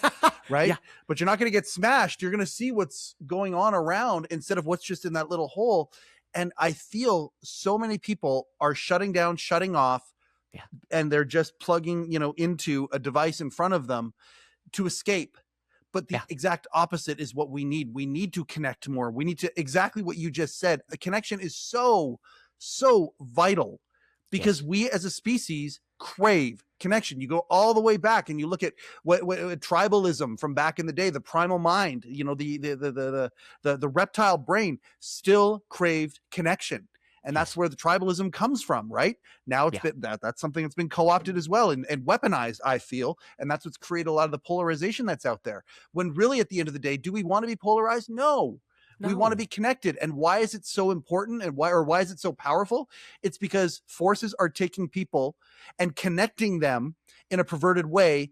right? But you're not going to get smashed. You're going to see what's going on around instead of what's just in that little hole. And I feel so many people are shutting down, shutting off, and they're just plugging, you know, into a device in front of them to escape. But the exact opposite is what we need. We need to connect more. We need to, exactly what you just said. A connection is so, so vital, because we as a species crave connection. You go all the way back and you look at what tribalism from back in the day, the primal mind, you know, the reptile brain still craved connection. And that's where the tribalism comes from, right? Now it's been that's something that's been co-opted as well and weaponized, I feel. And that's what's created a lot of the polarization that's out there. When really, at the end of the day, do we want to be polarized? No. We want to be connected. And why is it so important, and why is it so powerful? It's because forces are taking people and connecting them in a perverted way.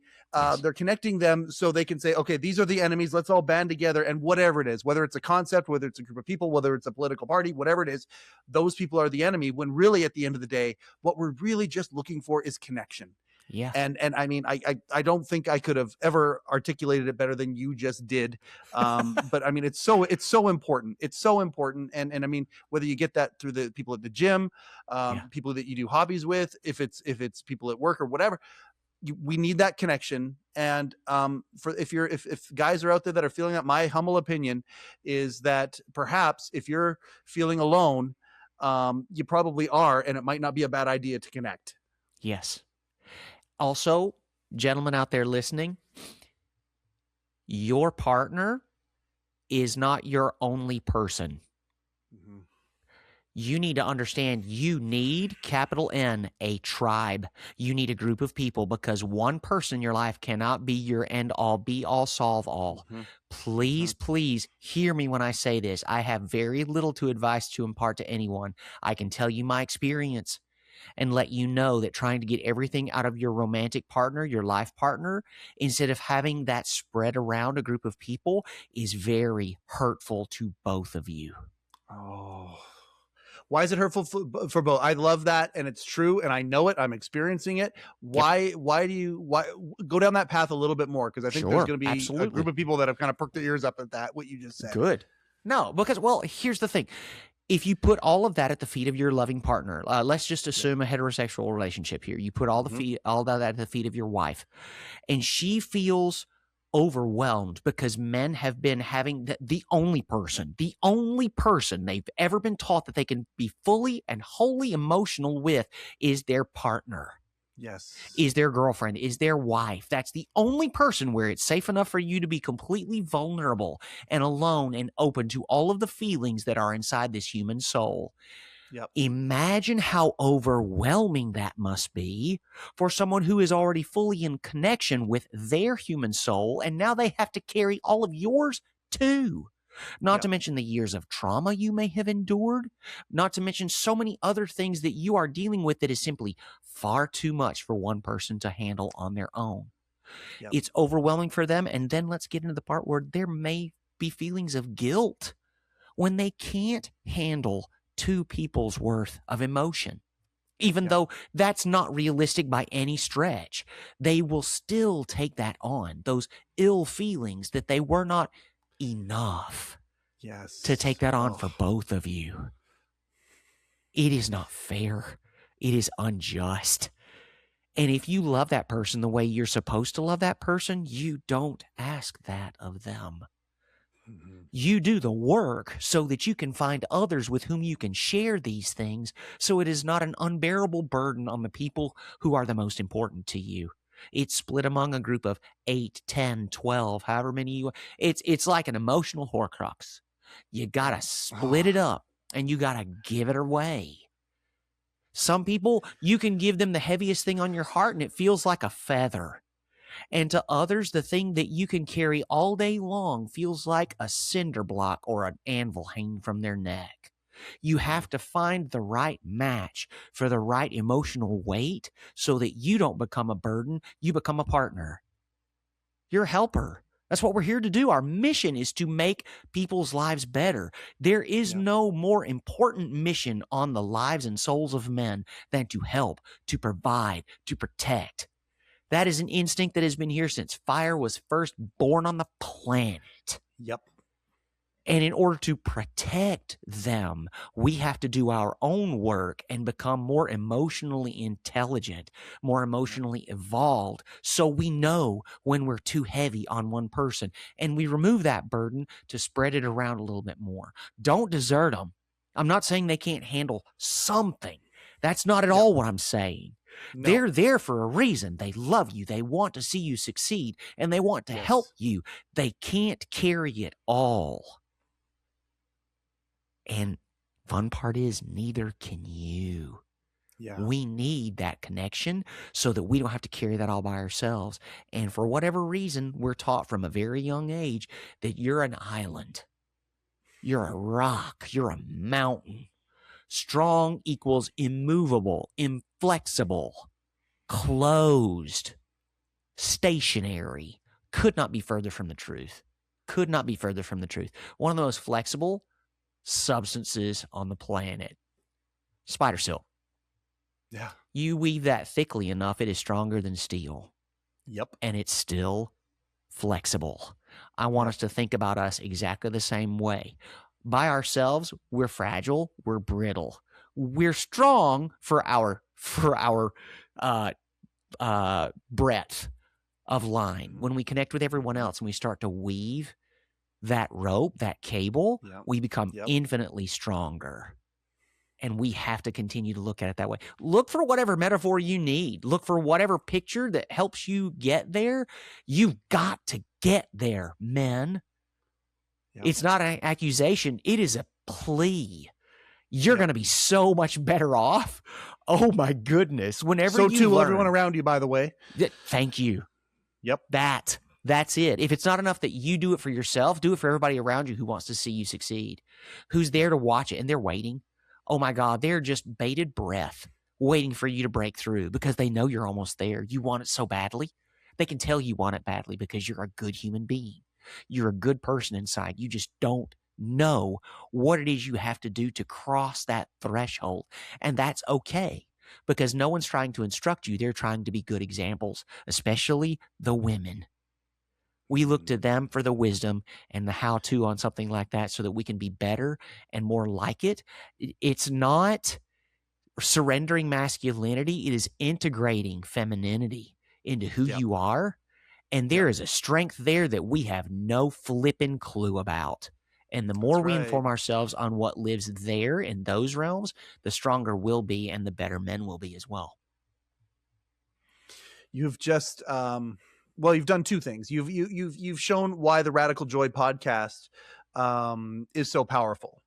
They're connecting them so they can say, okay, these are the enemies. Let's all band together. And whatever it is, whether it's a concept, whether it's a group of people, whether it's a political party, whatever it is, those people are the enemy. When really, at the end of the day, what we're really just looking for is connection. Yeah. And I mean, I don't think I could have ever articulated it better than you just did. But I mean, it's so important. It's so important. And I mean, whether you get that through the people at the gym, Yeah. people that you do hobbies with, if it's people at work or whatever, we need that connection. And for if guys are out there that are feeling that, my humble opinion is that perhaps if you're feeling alone, you probably are, and it might not be a bad idea to connect. Yes. Also, gentlemen out there listening, your partner is not your only person. Mm-hmm. You need to understand you need, capital N, a tribe. You need a group of people, because one person in your life cannot be your end all, be all, solve all. Mm-hmm. Please, please hear me when I say this. I have very little to advise to impart to anyone. I can tell you my experience and let you know that trying to get everything out of your romantic partner, your life partner, instead of having that spread around a group of people, is very hurtful to both of you. Oh, why is it hurtful for both? I love that, and it's true, and I know it. I'm experiencing it. Why do you go down that path a little bit more? Because I think there's going to be a group of people that have kind of perked their ears up at that, what you just said. Good. No, because, well, here's the thing. If you put all of that at the feet of your loving partner, let's just assume a heterosexual relationship here. You put all that at the feet of your wife, and she feels overwhelmed because men have been having the only person they've ever been taught that they can be fully and wholly emotional with is their partner. Yes. Is their girlfriend, is their wife. That's the only person where it's safe enough for you to be completely vulnerable and alone and open to all of the feelings that are inside this human soul. Yep. Imagine how overwhelming that must be for someone who is already fully in connection with their human soul, and now they have to carry all of yours too. Not to mention the years of trauma you may have endured, not to mention so many other things that you are dealing with that is simply far too much for one person to handle on their own. Yep. It's overwhelming for them, and then let's get into the part where there may be feelings of guilt when they can't handle two people's worth of emotion. Even though that's not realistic by any stretch, they will still take that on, those ill feelings that they were not enough to take that on for both of you. It is not fair. It is unjust. And if you love that person the way you're supposed to love that person, you don't ask that of them. Mm-hmm. You do the work so that you can find others with whom you can share these things, so it is not an unbearable burden on the people who are the most important to you. It's split among a group of 8, 10, 12, however many you. It's like an emotional Horcrux. You gotta split it up, and you gotta give it away. Some people, you can give them the heaviest thing on your heart, and it feels like a feather. And to others, the thing that you can carry all day long feels like a cinder block or an anvil hanging from their neck. You have to find the right match for the right emotional weight so that you don't become a burden, you become a partner. You're a helper. That's what we're here to do. Our mission is to make people's lives better. There is no more important mission on the lives and souls of men than to help, to provide, to protect. That is an instinct that has been here since fire was first born on the planet. Yep. And in order to protect them, we have to do our own work and become more emotionally intelligent, more emotionally evolved, so we know when we're too heavy on one person. And we remove that burden to spread it around a little bit more. Don't desert them. I'm not saying they can't handle something. That's not at all what I'm saying. No. They're there for a reason. They love you. They want to see you succeed, and they want to help you. They can't carry it all. And fun part is, neither can you. Yeah. We need that connection so that we don't have to carry that all by ourselves. And for whatever reason, we're taught from a very young age that you're an island. You're a rock. You're a mountain. Strong equals immovable, inflexible, closed, stationary. Could not be further from the truth. Could not be further from the truth. One of the most flexible substances on the planet. Spider silk. Yeah. You weave that thickly enough, it is stronger than steel, Yep. and it's still flexible. I want Yep. us to think about us exactly the same way. By ourselves, we're fragile, we're brittle. We're strong for our uh, breadth of line. When we connect with everyone else and we start to weave that rope, that cable, Yep. we become Yep. infinitely stronger. And we have to continue to look at it that way. Look for whatever metaphor you need. Look for whatever picture that helps you get there. You've got to get there, men. Yep. It's not an accusation. It is a plea. You're Yep. going to be so much better off. Oh, my goodness. Whenever So you too will learn, everyone around you, by the way. Thank you. Yep. That's it. If it's not enough that you do it for yourself, do it for everybody around you who wants to see you succeed, who's there to watch it, and they're waiting. Oh my God, they're just bated breath waiting for you to break through because they know you're almost there. You want it so badly. They can tell you want it badly because you're a good human being. You're a good person inside. You just don't know what it is you have to do to cross that threshold. And that's okay because no one's trying to instruct you. They're trying to be good examples, especially the women. We look to them for the wisdom and the how-to on something like that so that we can be better and more like it. It's not surrendering masculinity. It is integrating femininity into who you are. And there is a strength there that we have no flipping clue about. And the more we inform ourselves on what lives there in those realms, the stronger we'll be and the better men will be as well. You've just well, you've done two things. You've shown why the Radical Joy podcast is so powerful.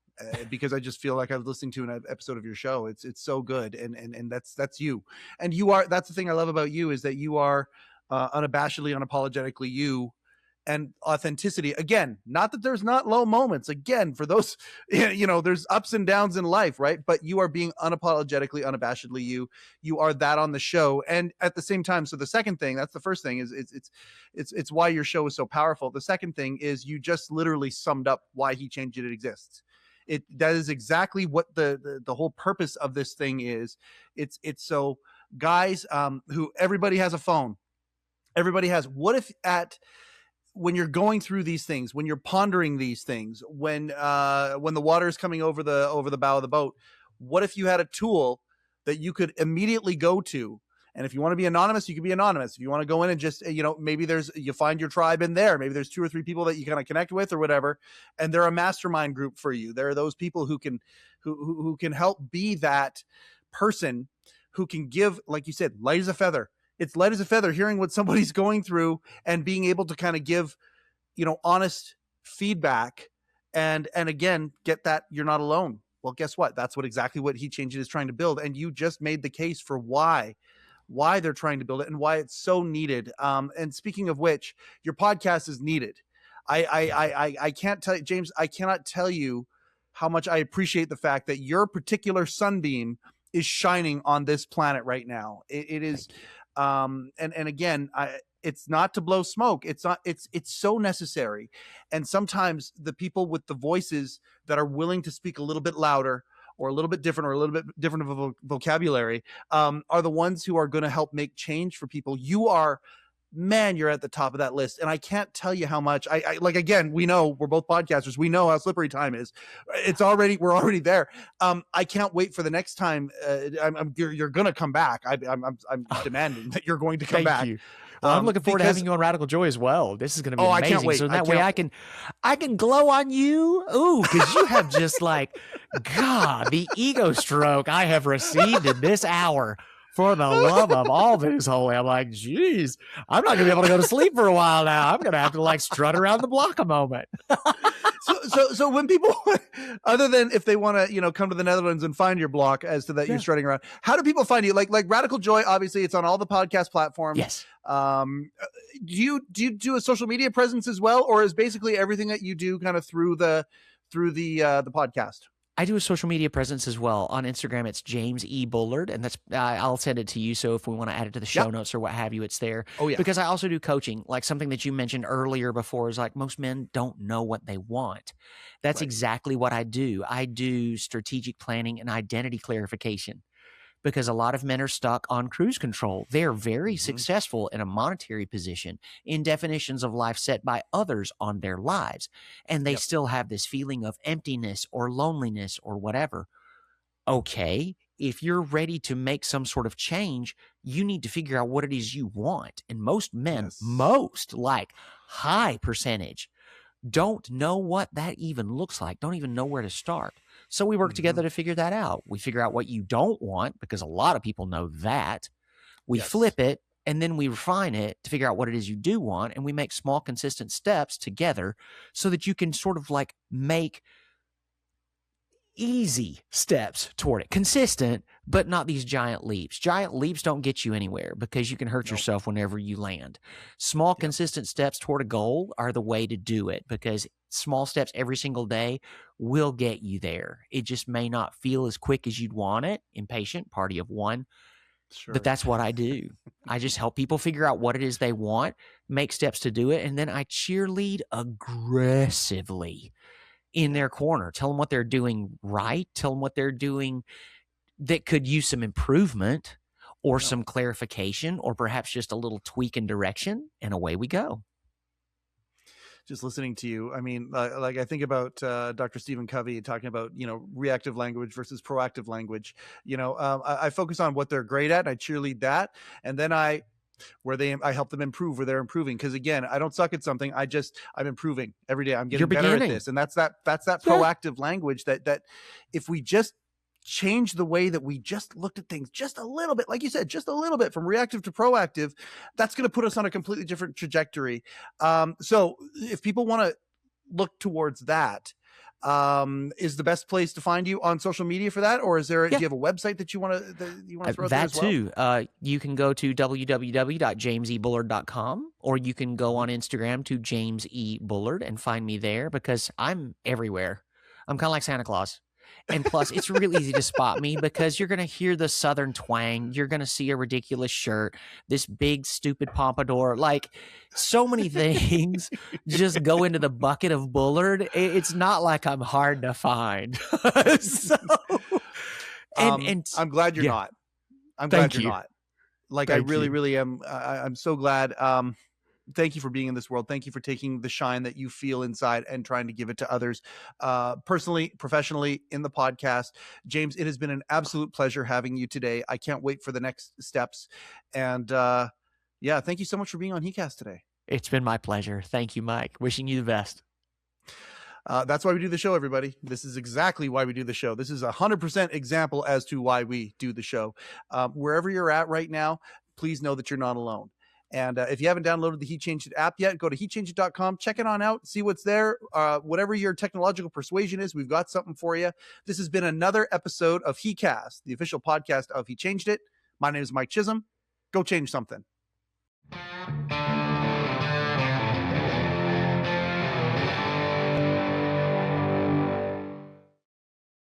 Because I just feel like I was listening to an episode of your show. It's so good, and that's you. And you are. That's the thing I love about you is that you are unabashedly, unapologetically you. And authenticity, again, not that there's not low moments, again, for those, there's ups and downs in life, right? But you are being unapologetically, unabashedly you are that on the show. And at the same time, so the second thing, that's the first thing, is it's why your show is so powerful. The second thing is you just literally summed up why He Changed It exists. That is exactly what the whole purpose of this thing is. It's so guys, who everybody has a phone, everybody has, what if when you're going through these things, when you're pondering these things, when the water is coming over the bow of the boat, what if you had a tool that you could immediately go to? And if you want to be anonymous, you can be anonymous. If you want to go in and just, maybe you find your tribe in there. Maybe there's 2 or 3 people that you kind of connect with or whatever. And they're a mastermind group for you. There are those people who can help be that person who can give, like you said, light as a feather. It's light as a feather, hearing what somebody's going through and being able to kind of give, honest feedback and again, get that you're not alone. Well, guess what? That's exactly what He Changed It is trying to build. And you just made the case for why they're trying to build it and why it's so needed. And speaking of which, your podcast is needed. I can't tell you, James, I cannot tell you how much I appreciate the fact that your particular sunbeam is shining on this planet right now. It is, and again, it's not to blow smoke. It's not, it's so necessary. And sometimes the people with the voices that are willing to speak a little bit louder or a little bit different of a vocabulary, are the ones who are going to help make change for people. You're at the top of that list. And I can't tell you how much I like, again, we know we're both podcasters. We know how slippery time is. We're already there. I can't wait for the next time. You're going to come back. I'm demanding that you're going to come back. You. Well, I'm looking forward to having you on Radical Joy as well. This is going to be amazing. I can't wait. So that way I can glow on you. Ooh, because you have just like, God, the ego stroke I have received in this hour. For the love of all that is holy. I'm like, geez, I'm not going to be able to go to sleep for a while now. I'm going to have to like strut around the block a moment. So when people, other than if they want to, come to the Netherlands and find your block as to that you're strutting around, how do people find you? Like Radical Joy, obviously it's on all the podcast platforms. Yes. Do you do a social media presence as well? Or is basically everything that you do kind of through the podcast? I do a social media presence as well. On Instagram, it's James E. Bullard, and that's I'll send it to you. So if we want to add it to the show notes or what have you, it's there. Oh, yeah. Because I also do coaching, like something that you mentioned earlier before is like most men don't know what they want. That's exactly what I do. I do strategic planning and identity clarification. because a lot of men are stuck on cruise control. They're very Mm-hmm. successful in a monetary position in definitions of life set by others on their lives. And they Yep. still have this feeling of emptiness or loneliness or whatever. Okay, if you're ready to make some sort of change, you need to figure out what it is you want. And most men, Yes. most like high percentage, don't know what that even looks like, don't even know where to start. So we work together to figure that out. We figure out what you don't want, because a lot of people know that. We Yes. flip it, and then we refine it to figure out what it is you do want. And we make small, consistent steps together so that you can sort of like make easy steps toward it, consistent, but not these giant leaps. Giant leaps don't get you anywhere because you can hurt yourself whenever you land. Small, consistent steps toward a goal are the way to do it, because small steps every single day will get you there. It just may not feel as quick as you'd want it. Impatient, party of one. Sure. But that's what I do. I just help people figure out what it is they want, make steps to do it, and then I cheerlead aggressively in their corner. Tell them what they're doing right. Tell them what they're doing that could use some improvement or some clarification, or perhaps just a little tweak in direction, and away we go. Just listening to you, I mean, like I think about Dr. Stephen Covey talking about, reactive language versus proactive language. I focus on what they're great at, and I cheerlead that, and then I help them improve where they're improving. Because again, I don't suck at something. I'm improving every day. I'm getting better at this. And that's that proactive language that if we just change the way that we just looked at things just a little bit, like you said, just a little bit from reactive to proactive, that's going to put us on a completely different trajectory. So if people want to look towards that, is the best place to find you on social media for that, or is there do you have a website that you want to throw that as well? Too you can go to www.jamesebullard.com, or you can go on Instagram to James E. Bullard and find me there, because I'm everywhere. I'm kind of like Santa Claus. And plus, it's real easy to spot me, because you're going to hear the Southern twang. You're going to see a ridiculous shirt, this big, stupid pompadour. Like, so many things just go into the bucket of Bullard. It's not like I'm hard to find. I'm glad you're not. I'm glad you're not. Like, I really am. I'm so glad. Thank you for being in this world. Thank you for taking the shine that you feel inside and trying to give it to others, personally, professionally, in the podcast. James, it has been an absolute pleasure having you today. I can't wait for the next steps. And thank you so much for being on heCast today. It's been my pleasure. Thank you, Mike. Wishing you the best. That's why we do the show, everybody. This is exactly why we do the show. This is 100% example as to why we do the show. Wherever you're at right now, please know that you're not alone. And if you haven't downloaded the He Changed It app yet, go to hechangeit.com, check it on out, see what's there. Whatever your technological persuasion is, we've got something for you. This has been another episode of heCast, the official podcast of He Changed It. My name is Mike Chisholm. Go change something.